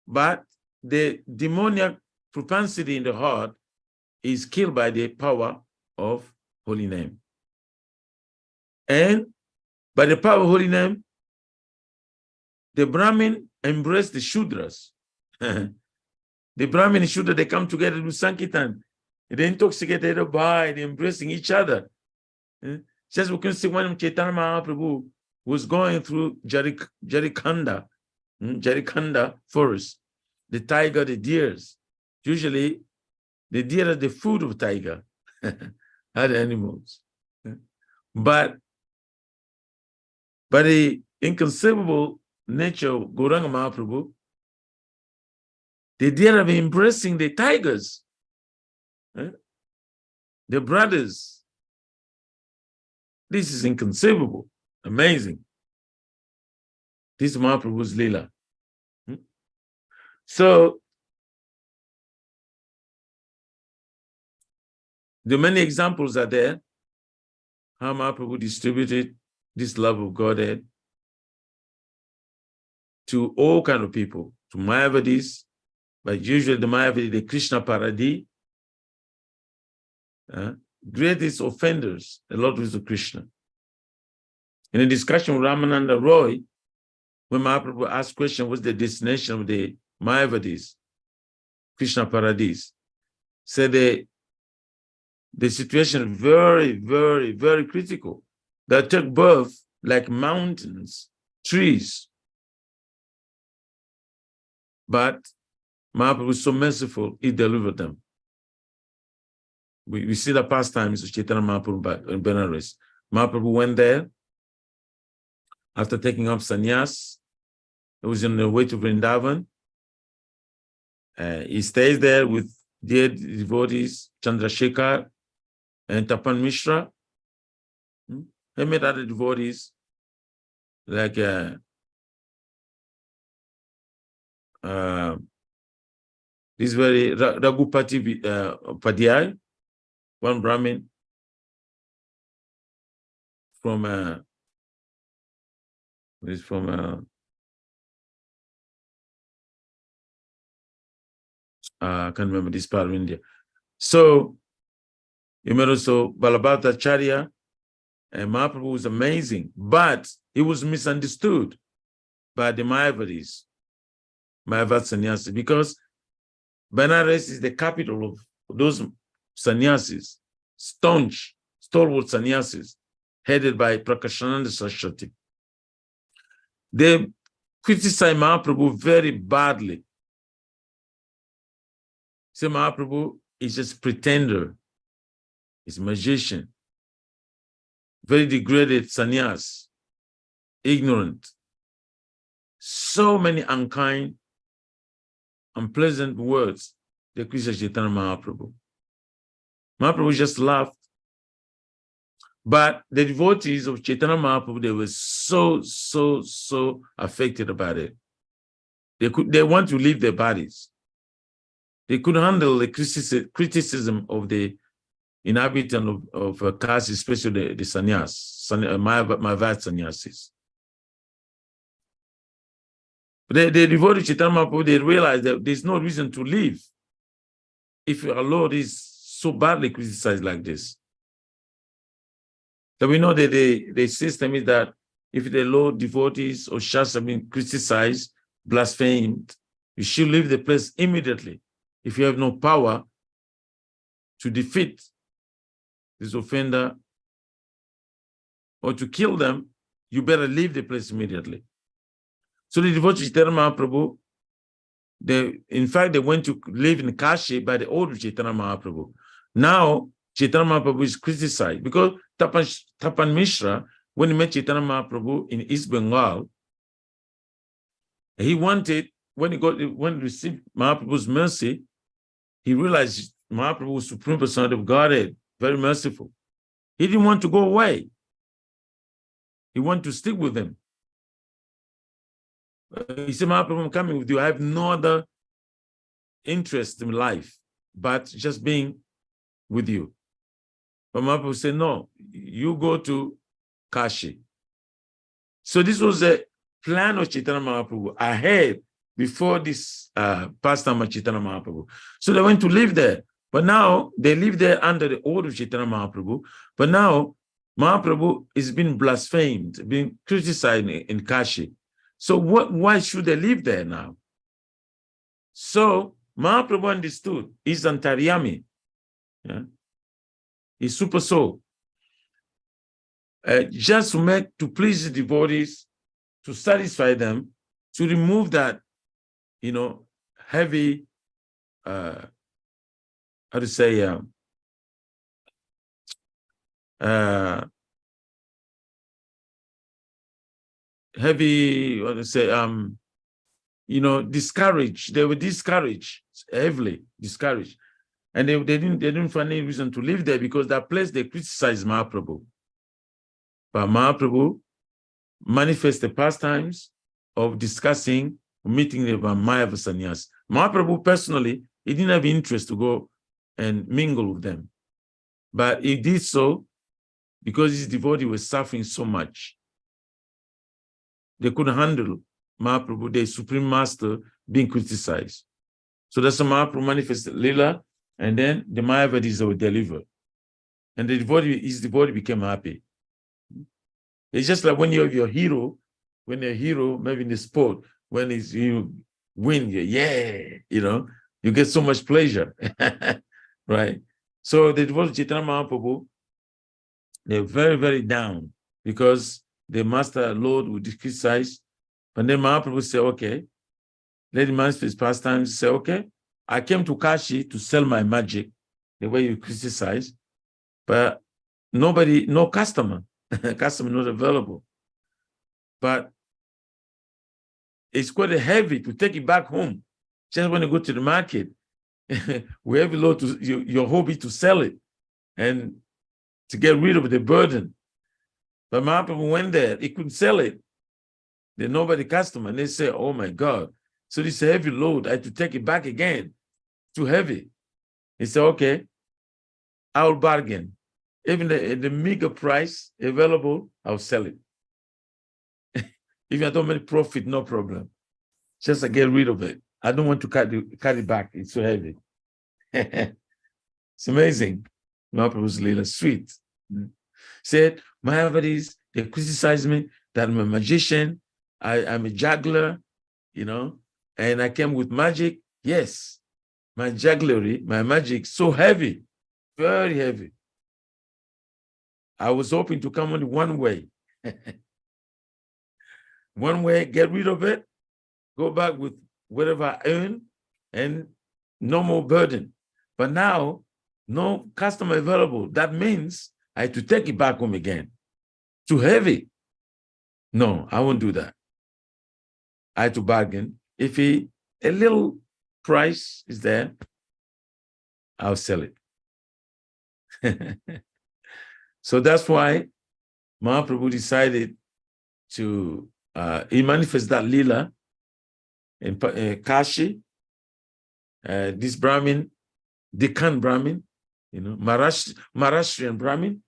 S2: but the demoniac propensity in the heart is killed by the power of holy name. And by the power of holy name, the Brahmin embrace the Shudras. The Brahmin and Shudra, they come together to do Sankirtan. They intoxicate by embracing each other. Just we can see when Chaitanya Mahaprabhu was going through Jarikanda forest, the tiger, the deers. Usually the deer are the food of tiger, other animals. But the inconceivable nature of Gauranga Mahaprabhu, the deer are embracing the tigers, the brothers. This is inconceivable, amazing. This is Mahaprabhu's Lila. So, the many examples are there, how Mahaprabhu distributed this love of Godhead to all kinds of people, to Mayavadis, but usually the Mayavadi, the Krishna Paradi, greatest offenders, the Lord was Krishna. In a discussion with Ramananda Roy, when Mahaprabhu asked question, what's the destination of the Mayavadis, Krishna Paradis, said the situation is very, very, very critical. They took birth like mountains, trees. But Mahaprabhu was so merciful, he delivered them. We see the pastimes of Chaitanya Mahaprabhu in Benares. Mahaprabhu went there after taking up sannyas. He was on the way to Vrindavan. He stays there with dear devotees, Chandrasekhar and Tapan Mishra. He met other devotees like this very Raghupati Padhyay, one Brahmin from I can't remember this part of India. So you met also Balabhata Acharya, and Mahaprabhu was amazing, but he was misunderstood by the Mayavadis, Mayavad sannyasis, because Benares is the capital of those sannyasis, staunch, stalwart sannyasis, headed by Prakashananda Saraswati. They criticized Mahaprabhu very badly. Say Mahaprabhu is just pretender, he's a magician, very degraded sannyas, ignorant. So many unkind, unpleasant words they criticized Chaitanya Mahaprabhu. Mahaprabhu just laughed. But the devotees of Chaitanya Mahaprabhu, they were so affected about it. They want to leave their bodies. They couldn't handle the criticism of the inhabitant of caste, especially the sannyas, Mayavad sannyasis. But the devotees of Chaitanya Mahaprabhu, they realized that there's no reason to leave if our Lord is so badly criticized like this. So we know that the system is that if the Lord devotees or Shastra have been criticized, blasphemed, you should leave the place immediately. If you have no power to defeat this offender or to kill them, you better leave the place immediately. So the devotees of Chaitanya Mahaprabhu, in fact, they went to live in Kashi by the order of Chaitanya Mahaprabhu. Now, Chaitanya Mahaprabhu is criticized because Tapan Mishra, when he met Chaitanya Mahaprabhu in East Bengal, he wanted, when he received Mahaprabhu's mercy, he realized Mahaprabhu was Supreme Personality of Godhead, very merciful. He didn't want to go away. He wanted to stick with him. He said, Mahaprabhu, I'm coming with you. I have no other interest in life but just being with you. But Mahaprabhu said, no, you go to Kashi. So this was a plan of Chaitanya Mahaprabhu ahead, before this pastime of Chaitanya Mahaprabhu. So they went to live there. But now they live there under the order of Chaitanya Mahaprabhu. But now Mahaprabhu is being blasphemed, being criticized in Kashi. So why should they live there now? So Mahaprabhu understood he's Antaryami. Yeah? He's super soul. Just to please the devotees, to satisfy them, to remove that, heavy how to say, heavy, what to say, discouraged. They were discouraged, heavily discouraged. And they didn't find any reason to live there because that place they criticized Mahaprabhu. But Mahaprabhu manifests the pastimes of discussing, meeting the Mayava sannyas. Mahaprabhu personally, he didn't have interest to go and mingle with them. But he did so because his devotee was suffering so much. They couldn't handle Mahaprabhu, the Supreme Master, being criticized. So that's why Mahaprabhu manifested Lila, and then the Mayavadis were delivered. And his devotee became happy. It's just like when you have your hero, when you're a hero, maybe in the sport, when you win, you get so much pleasure, right? So the devotee Chaitanya Mahaprabhu, they're very, very down because the Master Lord would criticize. But then Mahaprabhu said, okay, let him manifest his pastimes. Say, okay, I came to Kashi to sell my magic, the way you criticize, but no customer, customer not available. But it's quite heavy to take it back home. Just when you go to the market, we have a lot to your hobby to sell it and to get rid of the burden. But Mahaprabhu went there, he couldn't sell it. There's nobody customer. And they say, oh my God. So this heavy load, I had to take it back again. Too heavy. He said, okay, I'll bargain. Even the meager price available, I'll sell it. If I don't make profit, no problem. Just to get rid of it. I don't want to carry it back. It's so heavy. It's amazing. Mahaprabhu's Lila, sweet. Said, Mayavadis, they criticize me that I'm a magician, I'm a juggler, and I came with magic. Yes, my jugglery, my magic, so heavy, very heavy. I was hoping to come only one way. One way, get rid of it, go back with whatever I earn, and no more burden. But now, no customer available. That means I had to take it back home again. Too heavy. No, I won't do that. I had to bargain. If a little price is there, I'll sell it. So that's why Mahaprabhu decided to, he manifested that Lila in Kashi, this Brahmin, Deccan Brahmin, Maharashtrian Brahmin.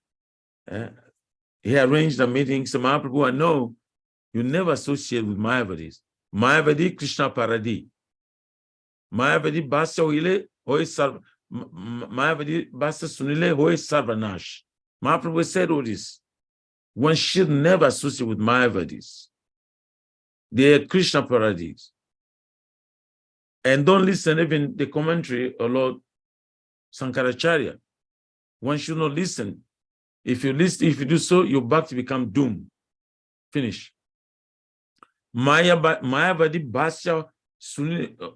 S2: He arranged a meeting. So Mahaprabhu, I know you never associate with Mayavadis. Mayavadi Krishna Paradi. Mayavadi Basa Hile Hoy Sarv. Mayavadi Basa Sunile Hoy Sarvanash. Mahaprabhu said all this. One should never associate with Mayavadis. They are Krishna Paradis. And don't listen even the commentary of Lord Sankaracharya. One should not listen. If you do so, your bhakti become doomed. Finish. Mayavadi Bhasya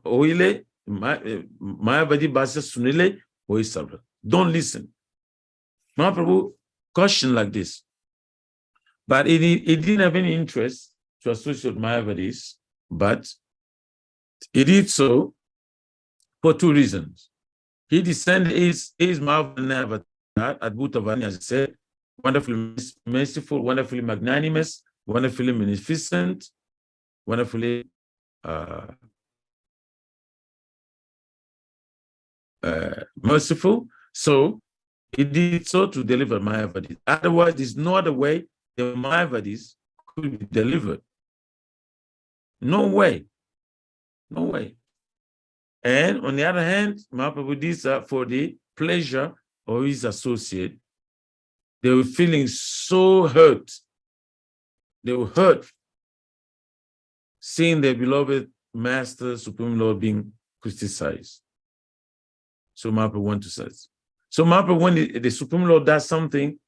S2: Oile, Mayavadi Bhasya Sunile Hoy Sarva. Don't listen. Mahaprabhu cautioned like this. But he didn't have any interest to associate with Mayavadis, but he did so for two reasons. He descended his Mahavana Adbhutavani, as I said, wonderfully merciful, wonderfully magnanimous, wonderfully beneficent, wonderfully merciful. So he did so to deliver Mayavadis. Otherwise, there's no other way the Mayavadis could be delivered. No way. No way. And on the other hand, Mahaprabhu did for the pleasure of his associate. They were feeling so hurt. They were hurt seeing their beloved Master, Supreme Lord, being criticized. So Mahaprabhu went to say. So Mahaprabhu, when the Supreme Lord does something,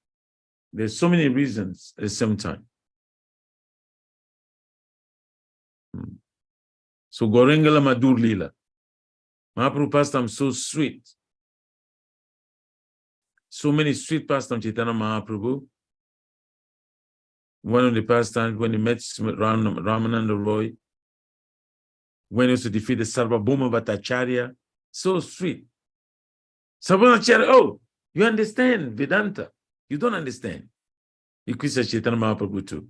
S2: there's so many reasons at the same time. So Gorengala Madur Lila. Mahaprabhu pastime so sweet. So many sweet pastimes Chaitanya Mahaprabhu. One of the pastimes when he met Ramananda Roy, when he was to defeat the Sarvabhauma Bhattacharya, so sweet. Sarvabhauma Bhattacharya, oh, you understand Vedanta. You don't understand. He criticized Chaitanya Mahaprabhu too.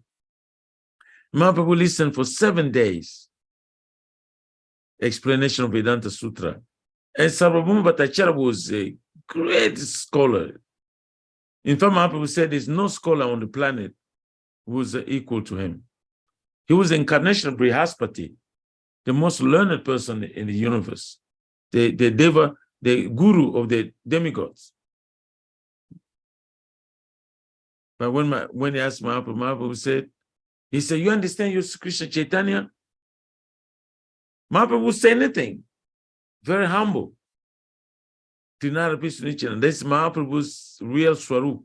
S2: Mahaprabhu listened for 7 days. Explanation of Vedanta Sutra. And Sarvabhauma Bhattacharya was a great scholar. In fact, Mahaprabhu said there's no scholar on the planet who was equal to him. He was the incarnation of Brihaspati, the most learned person in the universe, the deva, the guru of the demigods. But when he asked Mahaprabhu, Mahaprabhu said, he said, you understand your Krishna Chaitanya? Mahaprabhu would say anything, very humble. Trinara Pisunichana. That's Mahaprabhu's real swarup.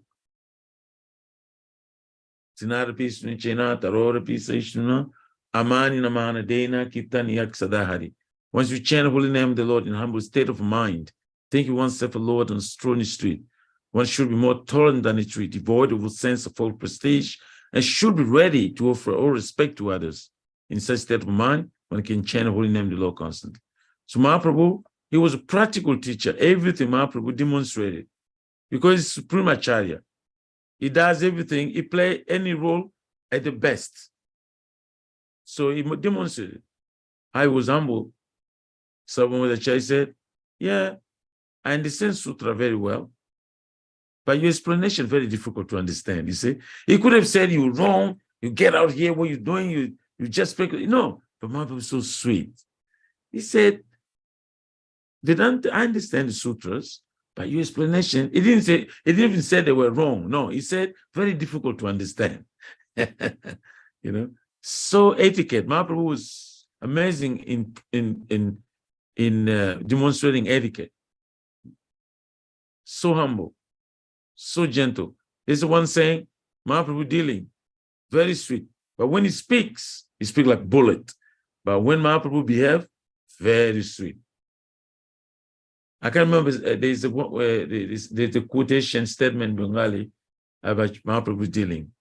S2: Trinara Pisunichana, Tarora Pisishuna, Amani Namana Dena, Kirtan Yak Sadahari. Once you chant the holy name of the Lord in humble state of mind, thinking oneself a Lord on a stony street, one should be more tolerant than a tree, devoid of a sense of false prestige, and should be ready to offer all respect to others. In such state of mind, one can chant the holy name of the Lord constantly. So Mahaprabhu, he was a practical teacher. Everything Mahaprabhu demonstrated. Because he's Supreme Acharya. He does everything. He plays any role at the best. So he demonstrated. I was humble. Someone with Acharya said, yeah, I understand Sutra very well. But your explanation is very difficult to understand. You see, he could have said you're wrong. You get out here. What you're doing, you just speculate. No, but Mahaprabhu was so sweet. He said, Vedanta, I understand the sutras, but your explanation, it didn't even say they were wrong. No, he said very difficult to understand. You know, so etiquette. Mahaprabhu was amazing in demonstrating etiquette. So humble, so gentle. There's the one saying, Mahaprabhu dealing, very sweet. But when he speaks like bullet. But when Mahaprabhu behave, very sweet. I can't remember, there's a quotation statement in Bengali about Mahaprabhu dealing.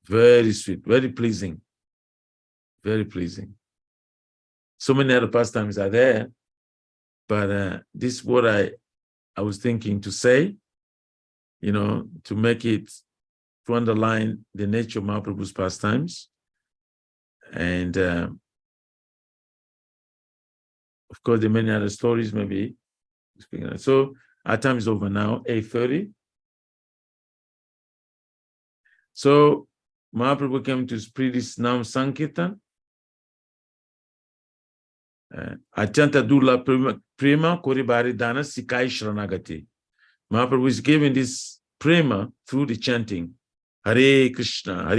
S2: Very sweet, very pleasing. Very pleasing. So many other pastimes are there, but this is what I was thinking to say, you know, to make it, to underline the nature of Mahaprabhu's pastimes. And of course, there are many other stories, maybe. So our time is over now, 8:30. So Mahaprabhu came to spread his Nam Sankirtan. Atyanta Dula Prema Koribari Dana Sikai Shranagati. Mahaprabhu is giving this prema through the chanting. Hare Krishna,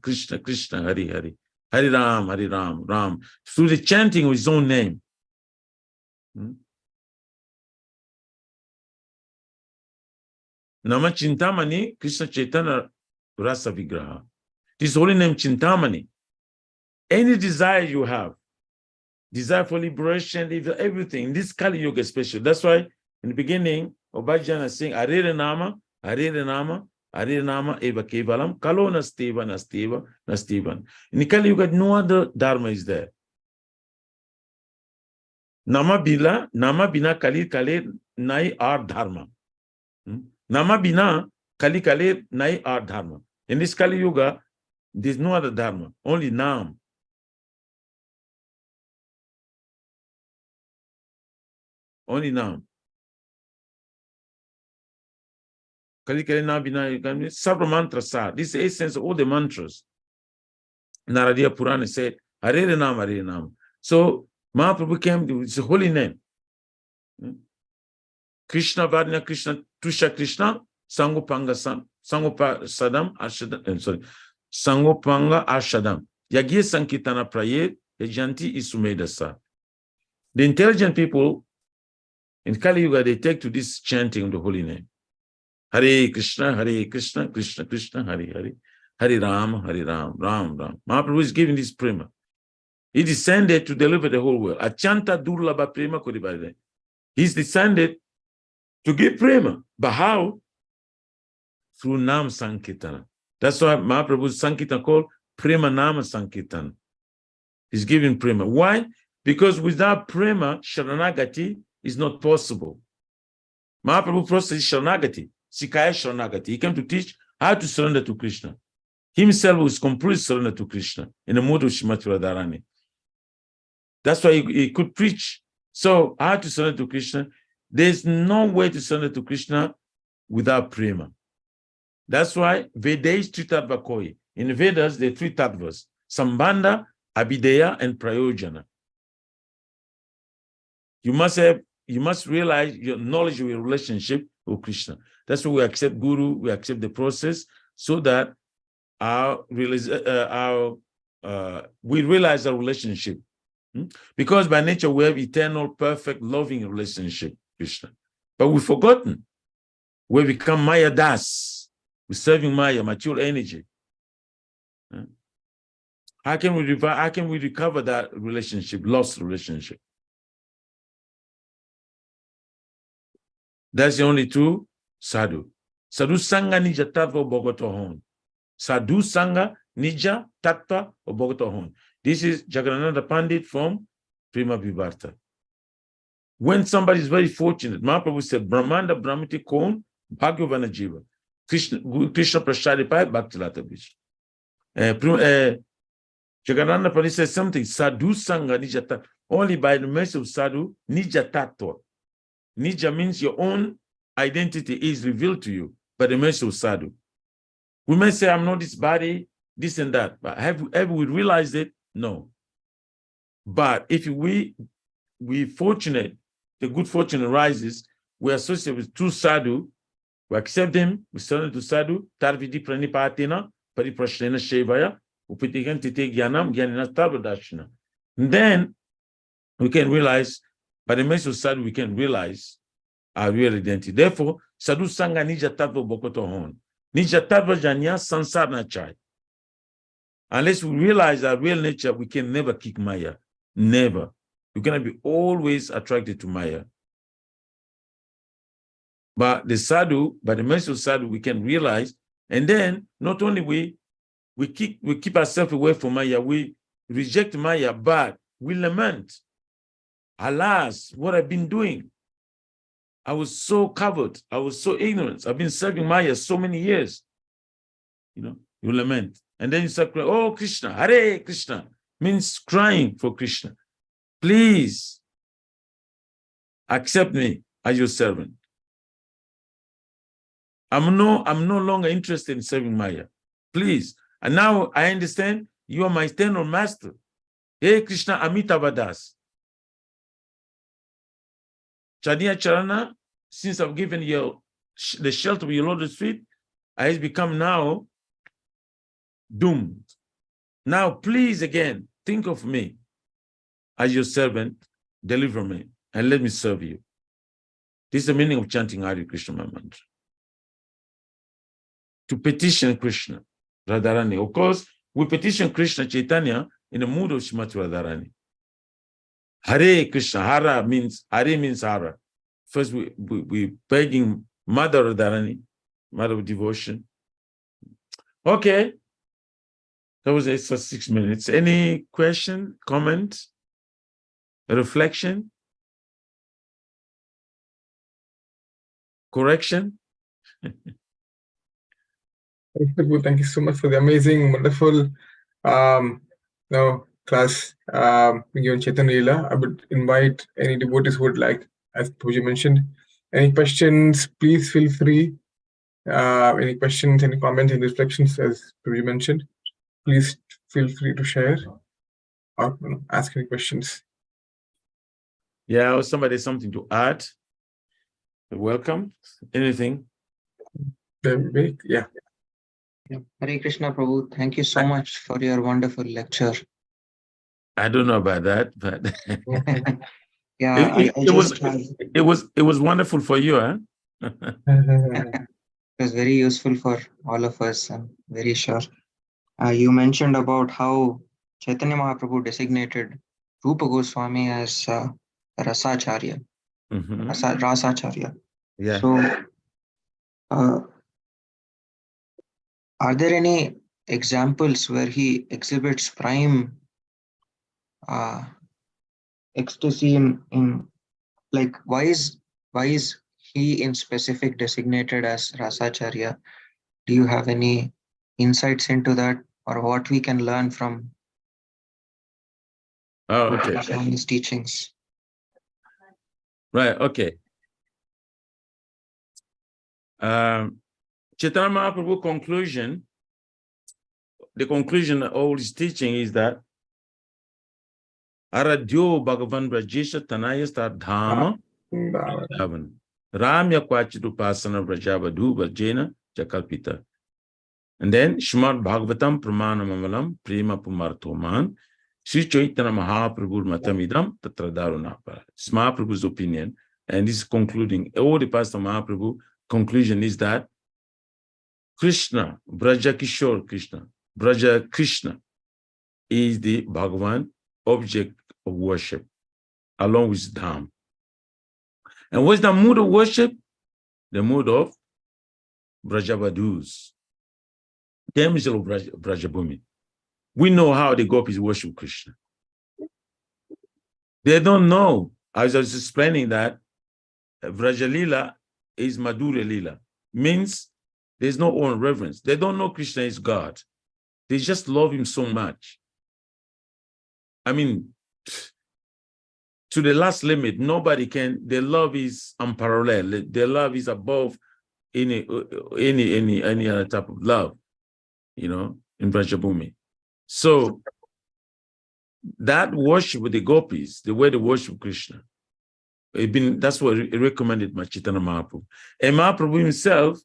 S2: Krishna Krishna, Hare Hare. Hare Ram, Ram. Through the chanting of his own name. Nama Chintamani, Krishna Chaitanya Rasa Vigraha. This holy name Chintamani. Any desire you have, desire for liberation, everything, in this Kali Yuga especially. That's why in the beginning, Obhajana is saying, Arere Nama, Eva Kevalam, Kalo Nastevan. In the Kali Yuga, no other Dharma is there. Nama Bina Kali Kale Nai Ar Dharma. Nama Bina Kali Kale Nai Ar Dharma. In this Kali Yuga, there's no other Dharma, only Nam. Only Nam. Kali Kali Na Bina, Sabra Mantra Sa. This is the essence of all the mantras. Naradiya Purana said, Hare Nam. So Mahaprabhu came with his holy name. Krishna Varna Krishna Tusha Krishna Sangopanga Sadam Ashadam. Sangopanga Ashadam. Yagye Sankitana Praye Yajanti Isumedasa. The intelligent people in Kali Yuga, they take to this chanting of the holy name. Hare Krishna, Krishna Krishna, Hare Hare. Hare Ram, Ram. Mahaprabhu is giving this prema. He descended to deliver the whole world. Achanta Durlabha Prema Kodibare. He's descended to give prema. But how? Through Nam Sankirtana. That's why Mahaprabhu's Sankirtana called Prema Nama Sankirtana. He's giving prema. Why? Because without prema, Sharanagati is not possible. Mahaprabhu process is Sharanagati, Sikaya Sharanagati. He came to teach how to surrender to Krishna. Himself was completely surrender to Krishna in the mode of Srimati Radharani. That's why he could preach. So how to surrender to Krishna? There's no way to surrender to Krishna without prema. That's why Veda is three tattva koi. In the Vedas, there are three tattvas: Sambandha, Abhideya, and Prayojana. You must realize your knowledge of your relationship with Krishna. That's why we accept Guru, we accept the process, so that we realize our relationship. Because by nature we have eternal, perfect, loving relationship with Krishna. But we've forgotten. We become Maya Das. We're serving Maya, mature energy. How can we recover that relationship, lost relationship? That's the only true sadhu. Sadhu Sangha Nija Tattva Bogotohon. Sadhu Sangha Nija Tattva Bogotohon. This is Jagannatha Pandit from Prima Vivarta. When somebody is very fortunate, Mahaprabhu said, Brahmanda Brahmati Kon Bhagavana Jiva. Krishna Prashadi Pai Bhakti Lata Bish. Jagannatha Pandit says something, Sadhu Sangha Nija Tattva. Only by the mercy of Sadhu, Nija Tattva. Nija means your own identity is revealed to you by the mercy of Sadhu. We may say, I'm not this body, this and that. But have we realized it? No. But if we fortunate, the good fortune arises, we associate with true Sadhu, we accept them, we surrender to Sadhu, Tarvidi Pranipatina, Pariprashrena Shevaya, Upitikan Tite Gyanam, Gyanina Tarvadashina. And then we can realize, by the mercy of Sadhu, we can realize our real identity. Therefore, Sadhu Sangha Nija Tattva Bokotohon. Nija Tattva Janya Sansar Nachai. Unless we realize our real nature, we can never kick Maya. Never. We're going to be always attracted to Maya. But the Sadhu, by the mercy of Sadhu, we can realize, and then not only we keep ourselves away from Maya, we reject Maya, but we lament. Alas, what I've been doing. I was so covered. I was so ignorant. I've been serving Maya so many years. You lament. And then you start crying, oh, Krishna, Hare Krishna, means crying for Krishna. Please accept me as your servant. I'm no longer interested in serving Maya. Please. And now I understand you are my eternal master. Hey Krishna Amitabha Das. Chaitanya Charana, since I've given you the shelter of your lotus feet, I have become now doomed. Now, please again, think of me as your servant, deliver me, and let me serve you. This is the meaning of chanting Hare Krishna mantra. To petition Krishna, Radharani. Of course, we petition Krishna Chaitanya in the mood of Srimati Radharani. Hare Krishna, Hare means Hara. First, we begging Mother Radharani, Mother of Devotion. Okay. That was it for 6 minutes. Any question, comment, reflection, correction?
S1: Thank you so much for the amazing, wonderful class given Chaitanya Lila. I would invite any devotees who would like, as Puja mentioned, any questions, please feel free. Any questions, any comments, any reflections, as Puja mentioned, please feel free to share or ask any questions.
S2: Yeah, or somebody has something to add. Welcome. Anything?
S1: Yeah.
S3: Hare Krishna Prabhu, thank you so much for your wonderful lecture.
S2: I don't know about that, but
S3: yeah,
S2: it was wonderful for you, huh?
S3: It was very useful for all of us, I'm very sure. You mentioned about how Chaitanya Mahaprabhu designated Rupa Goswami as Rasacharya.
S2: Mm-hmm.
S3: Rasacharya.
S2: Yeah.
S3: So, are there any examples where he exhibits prime ecstasy in like why is he in specific designated as Rasacharya? Do you have any insights into that, or what we can learn from
S2: Oh, okay.
S3: his teachings?
S2: Right. Okay. Chaitanya Mahaprabhu conclusion, the conclusion of all his teaching is that Aradhyo Bhagavan Brajesha Tanayasta Dhamma Dhavan Ramya Kwachidupasana Brajavadhu Vajena Jakalpita. And then Shrimad Bhagavatam Pramana Mamalam Prema Pumarthoman Sri Chaitanya Mahaprabhu Matamidam Tatra Darunapara. It's Mahaprabhu's opinion. And this is concluding. All the Pastor Mahaprabhu conclusion is that Krishna, Braja Kishore Krishna, Braja Krishna is the Bhagavan object of worship, along with Dham. And what's the mood of worship? The mood of Brajavadhus, damsel of Brajabhumi. We know how the gopis worship Krishna. They don't know. I was explaining that Vrajalila is Madhurya Lila, means there's no own reverence. They don't know Krishna is God. They just love him so much. I mean, to the last limit, nobody can. Their love is unparalleled. Their love is above any other type of love, in Brajabhumi. So that worship with the gopis, the way they worship Krishna, that's what it recommended by Chaitanya Mahaprabhu. And Mahaprabhu himself,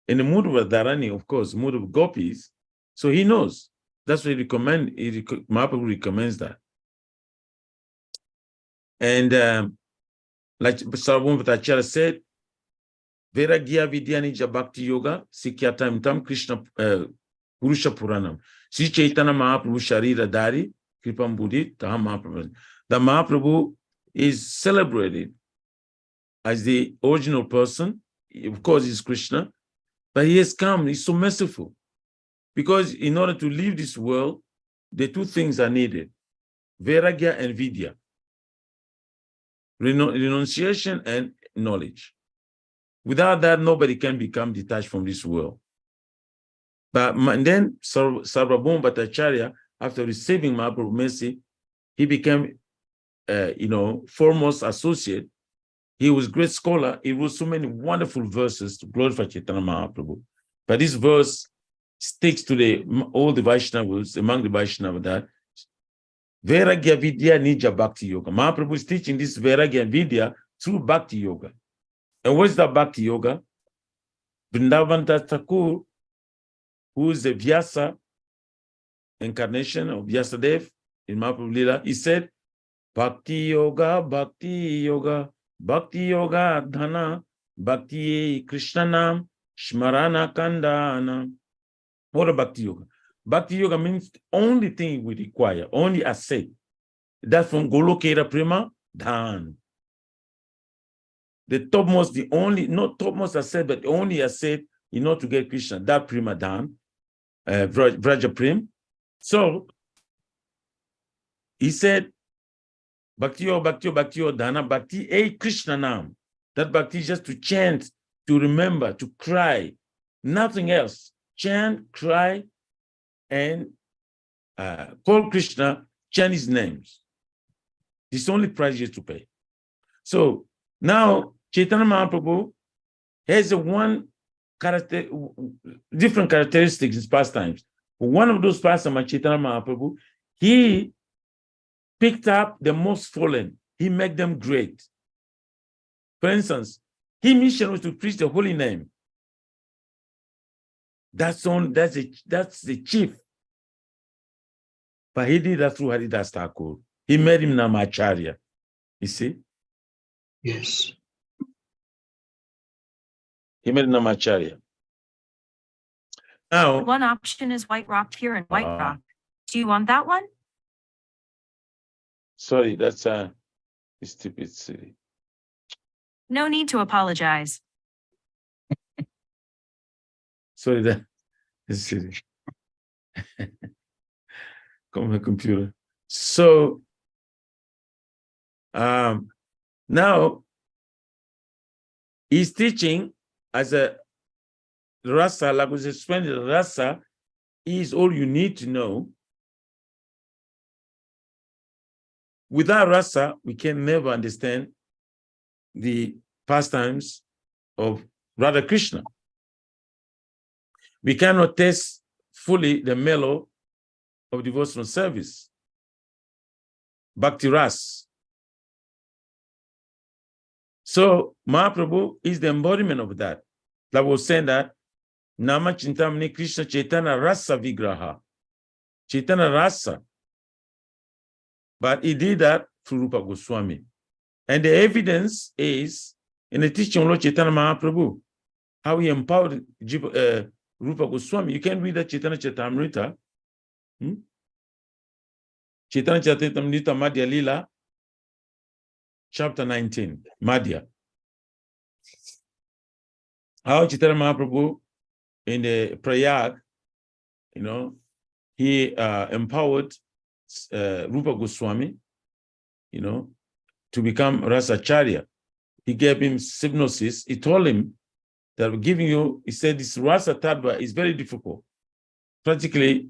S2: in the mood of Dharani, of course, mood of gopis, so he knows. That's what Mahaprabhu recommends that. And like Sarvabhauma Bhattacharya said, Vairagya Vidya Nija Bhakti Yoga, Sikyatam Tam Krishna Purusha Puranam. Sri Chaitanya Mahaprabhu Sharira Dari, Kripam Buddhi, Taham Mahaprabhu. The Mahaprabhu is celebrated as the original person. Of course, he's Krishna, but he has come, he's so merciful. Because in order to leave this world, the two things are needed, Vairagya and Vidya. Renunciation and knowledge. Without that, nobody can become detached from this world. But then Sarvabhauma Bhattacharya, after receiving Mahaprabhu's mercy, he became, foremost associate. He was a great scholar. He wrote so many wonderful verses to glorify Chaitanya Mahaprabhu. But this verse sticks to all the Vaishnavas, among the Vaishnavas, that Vairagya Vidya Nija Bhakti Yoga. Mahaprabhu is teaching this Vairagya Vidya through Bhakti Yoga. And what is that Bhakti Yoga? Vrindavan Thakur, who is the Vyasa incarnation of Vyasadev in Mahaprabhu Lila, he said, Bhakti Yoga, Bhakti Yoga, Bhakti Yoga Dhana, Bhakti Krishna Nam, Shmarana Kandana. What a Bhakti Yoga? Bhakti Yoga means the only thing we require, only asset. That's from Golokera Prema Dhan. The topmost, not topmost asset, but the only asset in order to get Krishna, that Prema Dhan, Vraja Prem. So he said, Bhakti Yoga, Bhakti Yoga, Bhakti Yoga Dhana, Bhakti A Krishna Nam. That Bhakti is just to chant, to remember, to cry, nothing else. Chant, cry, and call Krishna, chant his names. This is the only price you have to pay. So now Chaitanya Mahaprabhu has different characteristics in his pastimes. One of those pastimes, Chaitanya Mahaprabhu, he picked up the most fallen. He made them great. For instance, his mission was to preach the holy name. That's the chief. But he did that through Haridas Thakur. He made him Namacharya. You see?
S3: Yes.
S2: He made Namacharya. Now,
S4: one option is White Rock here and White Rock. Do you want that one?
S2: Sorry, that's a stupid city.
S4: No need to apologize.
S2: Sorry, that is silly. Come my computer. So now he's teaching as a rasa, like was explained, rasa is all you need to know. Without rasa, we can never understand the pastimes of Radha Krishna. We cannot taste fully the mellow of devotional service. Bhakti ras. So Mahaprabhu is the embodiment of that. That was saying that Nama Chintamani Krishna Chaitanya Rasa Vigraha. Chaitanya Rasa. But he did that through Rupa Goswami. And the evidence is in the teaching of Lord Chaitanya Mahaprabhu, how he empowered Rupa Goswami. You can read that Chaitanya Chaitamrita. Chaitanya Chaitamrita Madhya Lila, chapter 19, Madhya. How Chaitanya Mahaprabhu in the Prayag, he empowered Rupa Goswami, to become Rasacharya. He gave him hypnosis. He told him that we're giving you, he said, this Rasa Tattva is very difficult. Practically,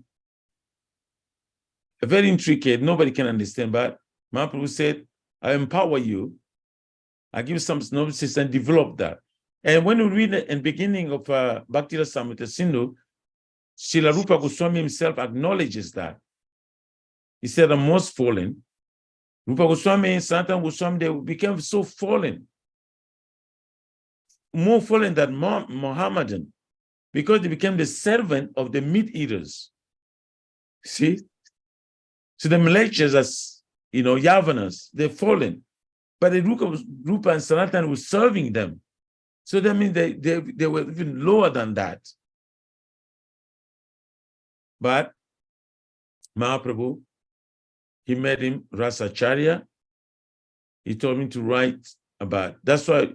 S2: very intricate, nobody can understand. But Mahaprabhu said, I empower you. I give you some synopsis and develop that. And when we read in the beginning of Bhakti Rasamrita Sindhu, Srila Rupa Goswami himself acknowledges that. He said, the most fallen. Rupa Goswami and Sanatana Goswami, they became so fallen. More fallen than Mohammedan, because they became the servant of the meat-eaters. See? So the Malaysians, as Yavanas, they're fallen. But the Rupa and Sanatana were serving them. So that means they were even lower than that. But Mahaprabhu, he made him Rasacharya. He told him to write about. That's why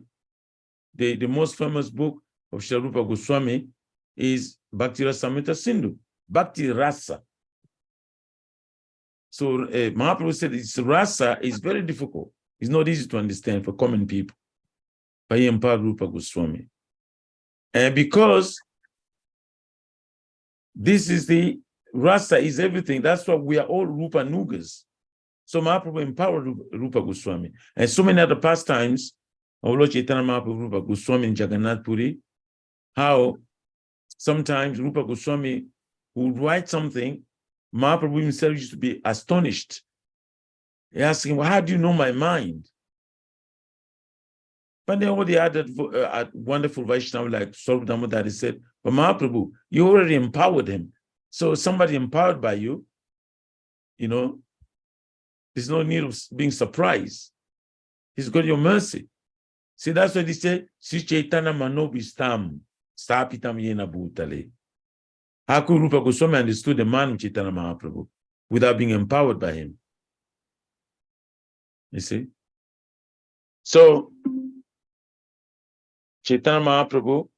S2: the most famous book of Srila Rupa Goswami is Bhakti Rasamrita Sindhu, Bhakti Rasa. So Mahaprabhu said this rasa is very difficult. It's not easy to understand for common people. But he empowered Rupa Goswami. And because this is the rasa is everything, that's why we are all Rupa Nugas. So Mahaprabhu empowered Rupa Goswami. And so many other pastimes of Lord Chaitanya Mahaprabhu, Rupa Goswami in Jagannath Puri, how sometimes Rupa Goswami would write something, Mahaprabhu himself used to be astonished. He asked him, well, how do you know my mind? But then all the other wonderful Vaishnava like Swarup Damodari said, but Mahaprabhu, you already empowered him. So somebody empowered by you, there's no need of being surprised. He's got your mercy. See, that's what he said, Sri Chaitanya Manobhistam, Stapitam Yena Bhutale. How could Rupa Goswami understood the man of Chaitanya Mahaprabhu without being empowered by him? You see? So, Chaitanya Mahaprabhu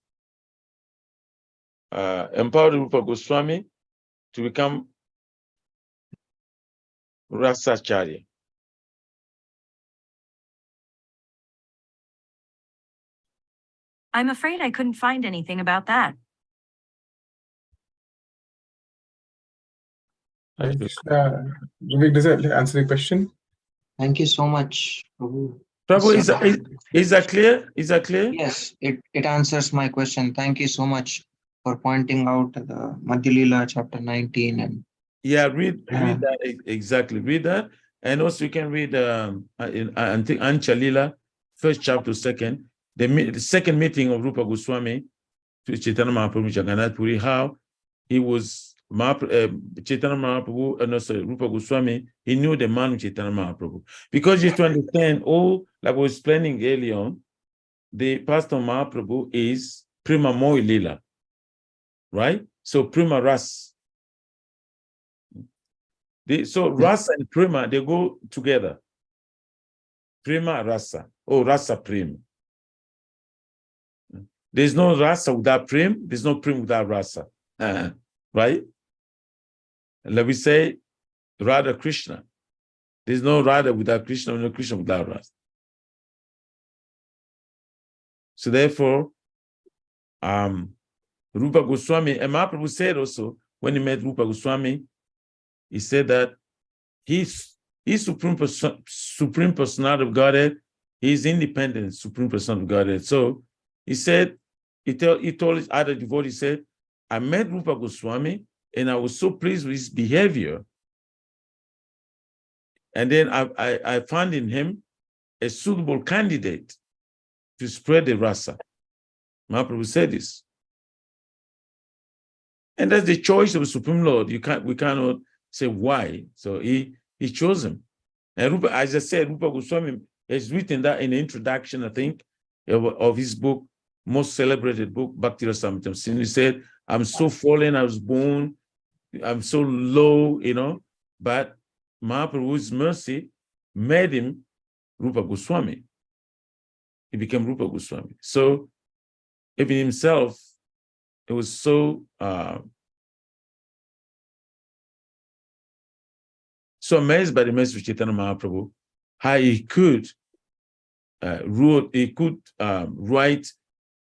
S2: empowered Rupa Goswami to become Rasacharya.
S4: I'm afraid I couldn't find anything about that.
S1: Vivek, does that answer the question?
S3: Thank you so much, Prabhu.
S2: Prabhu, is that clear? Is that clear?
S3: Yes, it answers my question. Thank you so much for pointing out the Madhya Lila chapter 19 and
S2: read that exactly. Read that, and also you can read I think Ancha Lila, first chapter, second, the second meeting of Rupa Goswami to Chaitanya Mahaprabhu Jagannath Puri, how he was Chaitanya Mahaprabhu, Rupa Goswami, he knew the man of Chaitanya Mahaprabhu. Because you have to understand, like I was explaining earlier on, the pastor Mahaprabhu is Prima Moy Lila, right? So Prima Ras. So Rasa and Prima, they go together. Prima Rasa, Rasa Prima. There's no rasa without prem. There's no prem without rasa. Right? Let me say Radha Krishna. There's no Radha without Krishna, no Krishna without rasa. So therefore, Rupa Goswami, and Mahaprabhu said also, when he met Rupa Goswami, he said that he's supreme personality of Godhead, he's independent, supreme personality of Godhead. So he said, he told his other devotee, he said, I met Rupa Goswami and I was so pleased with his behavior. And then I found in him a suitable candidate to spread the rasa. Mahaprabhu said this. And that's the choice of the Supreme Lord. We cannot say why. So he chose him. And Rupa, as I said, Rupa Goswami has written that in the introduction, I think, of his book, most celebrated book, Bhakti Rasamritam. He said, I'm so fallen, I was born, I'm so low, but Mahaprabhu's mercy made him Rupa Goswami. He became Rupa Goswami. So even himself, it was so amazed by the message of Chaitanya Mahaprabhu, how he could write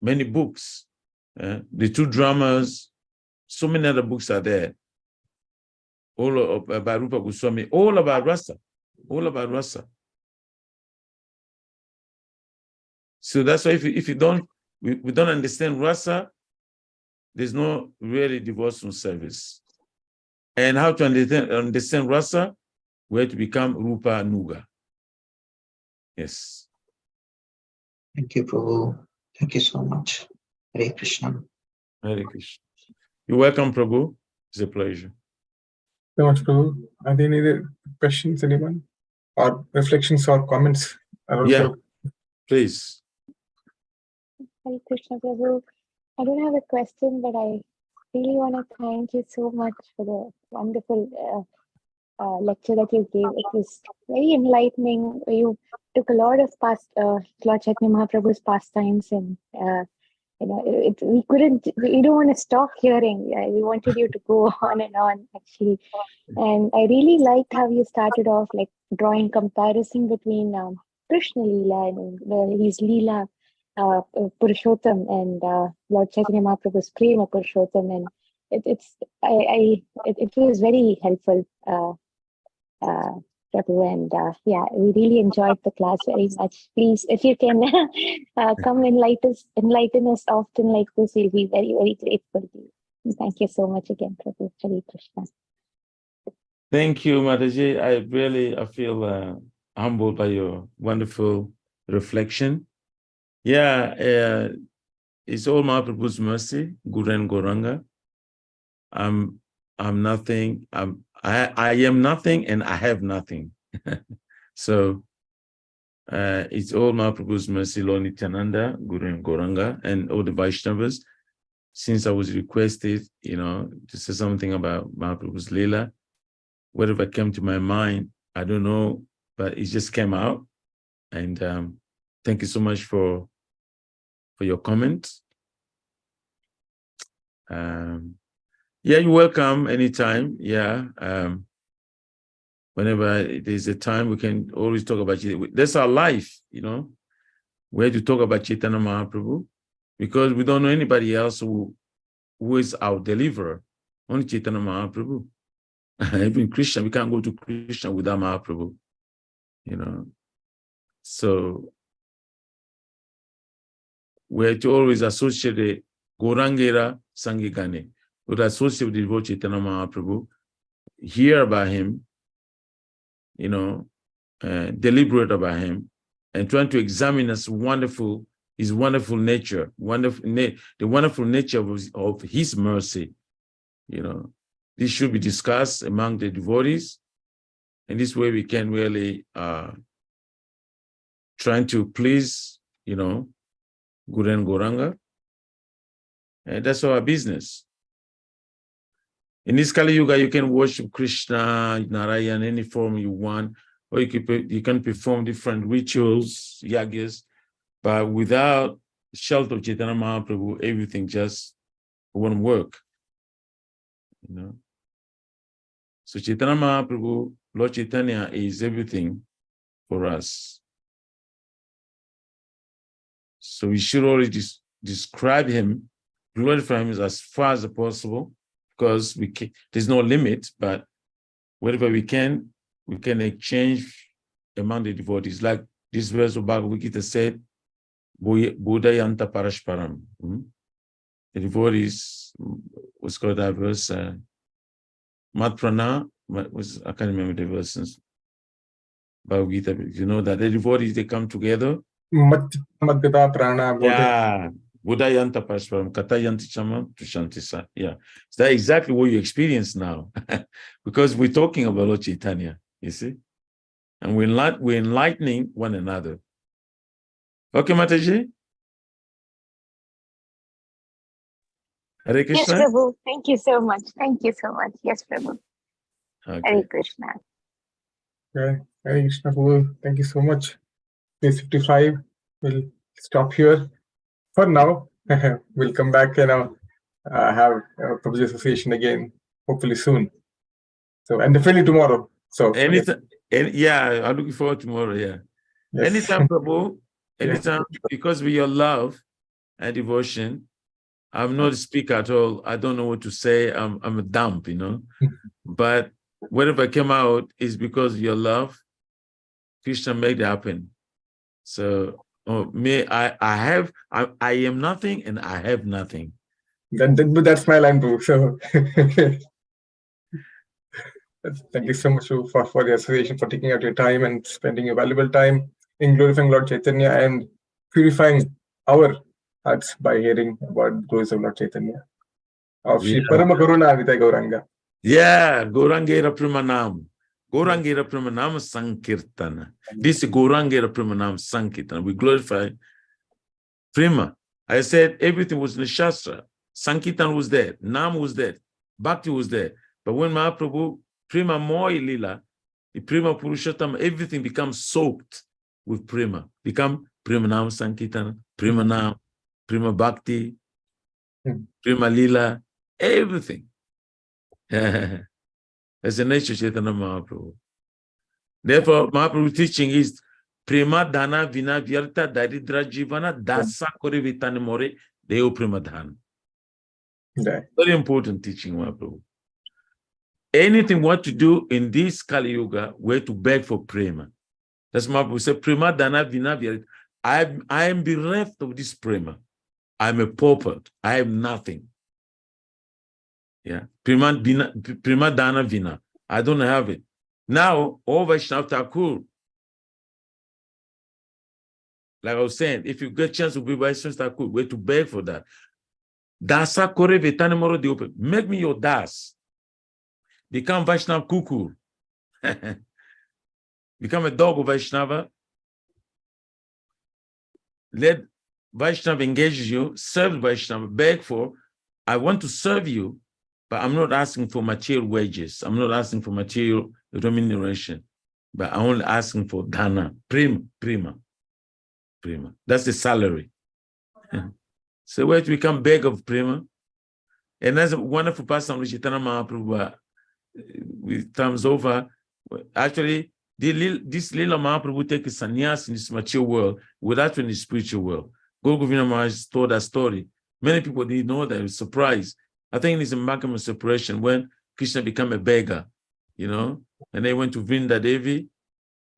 S2: many books. The two dramas, so many other books are there. All about Rupa Goswami, all about rasa. So that's why if you don't, we don't understand rasa, there's no really devotional service. And how to understand rasa, we have to become Rupa Nuga. Yes.
S3: Thank you, Prabhu. Thank you so much. Hare Krishna.
S2: Hare Krishna. You're welcome, Prabhu. It's a pleasure.
S1: So much, Prabhu. Are there any other questions, anyone? Or reflections or comments?
S2: Yeah, please.
S5: Hare Krishna, Prabhu. I don't have a question, but I really want to thank you so much for the wonderful lecture that you gave. It was very enlightening. You took a lot of Lord Chaitanya Mahaprabhu's pastimes, and we don't want to stop hearing. We wanted you to go on and on, actually. And I really liked how you started off, like drawing comparison between Krishna Lila and his Lila Purushottam and Lord Chaitanya Mahaprabhu's Prema Purushottam, and it was very helpful, Prabhu, and we really enjoyed the class very much. Please, if you can come enlighten us often like this, we'll be very, very grateful to you. Thank you so much again, Prabhu. Hare Krishna.
S2: Thank you, Mataji. I feel humbled by your wonderful reflection. Yeah, it's all Mahaprabhu's mercy, Guru and Gauranga. I'm nothing. I am nothing, and I have nothing. So it's all Mahaprabhu's mercy, Lord Nityananda, Guru and Gauranga, and all the Vaishnavas. Since I was requested, to say something about Mahaprabhu's Lila, whatever came to my mind, I don't know, but it just came out. And thank you so much for your comments. Yeah, you're welcome anytime. Yeah. Whenever there's a time, we can always talk about Chaitanya. That's our life, We have to talk about Chaitanya Mahaprabhu because we don't know anybody else who is our deliverer. Only Chaitanya Mahaprabhu. Even Krishna, we can't go to Krishna without Mahaprabhu, So we have to always associate the Gaurangera Sangigane. We would associate with the devote Chaitanya Mahaprabhu, hear about him, deliberate about him, and trying to examine his wonderful nature, the wonderful nature of his mercy. This should be discussed among the devotees, and this way we can really trying to please, Guru and Gauranga, and that's our business. In this Kali Yuga, you can worship Krishna, Narayan, any form you want, or you can perform different rituals, yagas, but without shelter of Chaitanya Mahaprabhu, everything just won't work. You know. So Chaitanya Mahaprabhu, Lord Chaitanya is everything for us. So we should always describe him, glorify him as far as possible, because there's no limit, but wherever we can exchange among the devotees. Like this verse of Bhagavad Gita said, Bodhayanta Parashparam. The devotees, what's called that verse? Matprana, I can't remember the verses. Bhagavad Gita, you know that the devotees, they come together.
S1: Madhgata prana bodhe.
S2: Yeah. Bodhayanta Parashparam, Katayanti Chamam Tushantisa. Yeah. So that's exactly what you experience now. Because we're talking about Lord Chaitanya, you see? And we're enlightening one another. Okay, Mataji? Hare
S5: Yes,
S2: Krishna?
S5: Prabhu. Thank you so much. Thank you so much. Yes, Prabhu.
S2: Okay.
S5: Hare Krishna.
S1: Okay. Hare Krishna, Prabhu. Thank you so much. Page 55. We'll stop here for now. We'll come back and have Prabhuji Association again, hopefully soon. So, and definitely tomorrow. So,
S2: Anytime, yeah, I'm looking forward to tomorrow, yeah.
S1: yes.
S2: Anytime, Prabhu,
S1: Yes.
S2: anytime, because with your love and devotion, I'm not a speaker at all. I don't know what to say. I'm a dump, you know. But whatever came out is because of your love. Krishna made it happen. So I am nothing and I have nothing.
S1: That's my line, Prabhu. So, thank you so much for the association, for taking out your time and spending your valuable time in glorifying Lord Chaitanya and purifying our hearts by hearing about the glories of Lord Chaitanya. Of Shri
S2: Yeah.
S1: Parama Karuna Aditya Gauranga.
S2: Yeah, Gaurangera Pramanam. Gaurangera Pramanam Sankirtana. This is Gaurangera Pramanam Sankirtana. We glorify Prema. I said everything was in the Shastra. Sankirtan was there. Nam was there. Bhakti was there. But when Mahaprabhu, Prema Moi Lila, the Prema Purushottam, everything becomes soaked with Prema. Become Prema Nam Sankirtan, Prema Nam, Prema Bhakti, Prema Lila, everything. As a nature Chaitanya Mahaprabhu. Therefore, Mahaprabhu's teaching is Prema Dana Vina Vyarta Daridra Jivana Dasa Kore Vitane More Deo Prema Dana. Very important teaching, Mahaprabhu. Anything what to do in this Kali Yuga, we're to beg for Prema. That's Mahaprabhu said, Prema Dana Vina Vyarta. I am bereft of this Prema. I'm a pauper. I have nothing. Yeah. Prema Dana Vina. I don't have it. Now, all Vaishnava Thakur, like I was saying, if you get a chance to be Vaishnava Thakur, we're to beg for that. Dasa kore vetane moro di open. Make me your das. Become Vaishnava Kukur. Become a dog of Vaishnava. Let Vaishnava engage you, serve Vaishnava, beg for, I want to serve you, but I'm not asking for material wages. I'm not asking for material remuneration, but I'm only asking for dana, prima. That's the salary. So where to become beg of prima? And that's a wonderful person with Chaitanya Mahaprabhu. With times over, actually, this Lila Mahaprabhu take a sannyas in this material world without in the spiritual world. Guru Govinda Maharaj told that story. Many people didn't know that. It was surprised. I think it's a maximum separation when Krishna became a beggar, you know, and they went to Vrinda Devi.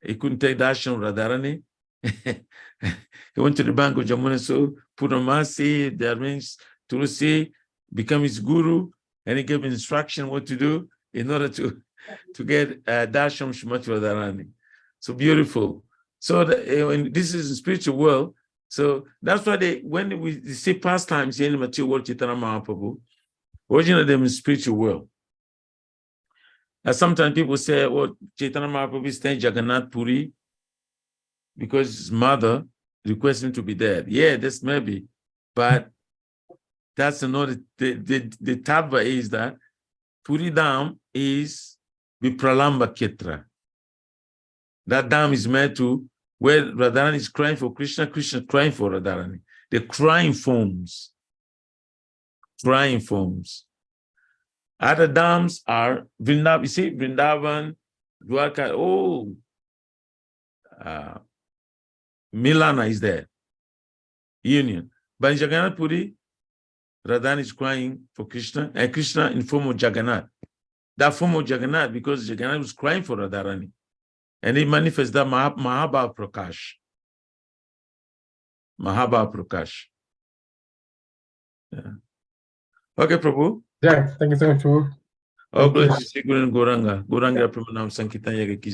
S2: He couldn't take darshan of Radharani. He went to the bank of Jamuna, so put on Masi, they arranged Tulsi, become his guru, and he gave instruction what to do in order to get darshan Shrimati Radharani. So beautiful. So this is the spiritual world. So that's why when we see pastimes in the material world, Chaitanya Mahaprabhu, originally them in spiritual world. Sometimes people say, well, Chaitanya Mahaprabhu is staying Jagannath Puri because his mother requests him to be there. Yeah, that's maybe. But that's another, the tattva is that Puri Dham is Vipralamba Ketra. That Dham is meant to, where Radharani is crying for Krishna, Krishna crying for Radharani. the crying forms. Crying forms. Other dams are Vrindavan, you see, Vrindavan, Dwarka, Milana is there. Union. But in Jagannath Puri, Radhan is crying for Krishna, and Krishna in form of Jagannath. That form of Jagannath, because Jagannath was crying for Radharani. And he manifests that Mahabhav Prakash. Mahabhav Prakash. Yeah. Okay, Prabhu.
S1: Yeah, thank you so much, Prabhu.
S2: Oh,
S1: Thank you.
S2: glory to Sri Guru and Gauranga. Gauranga Pramanam Sankirtan Yaga ki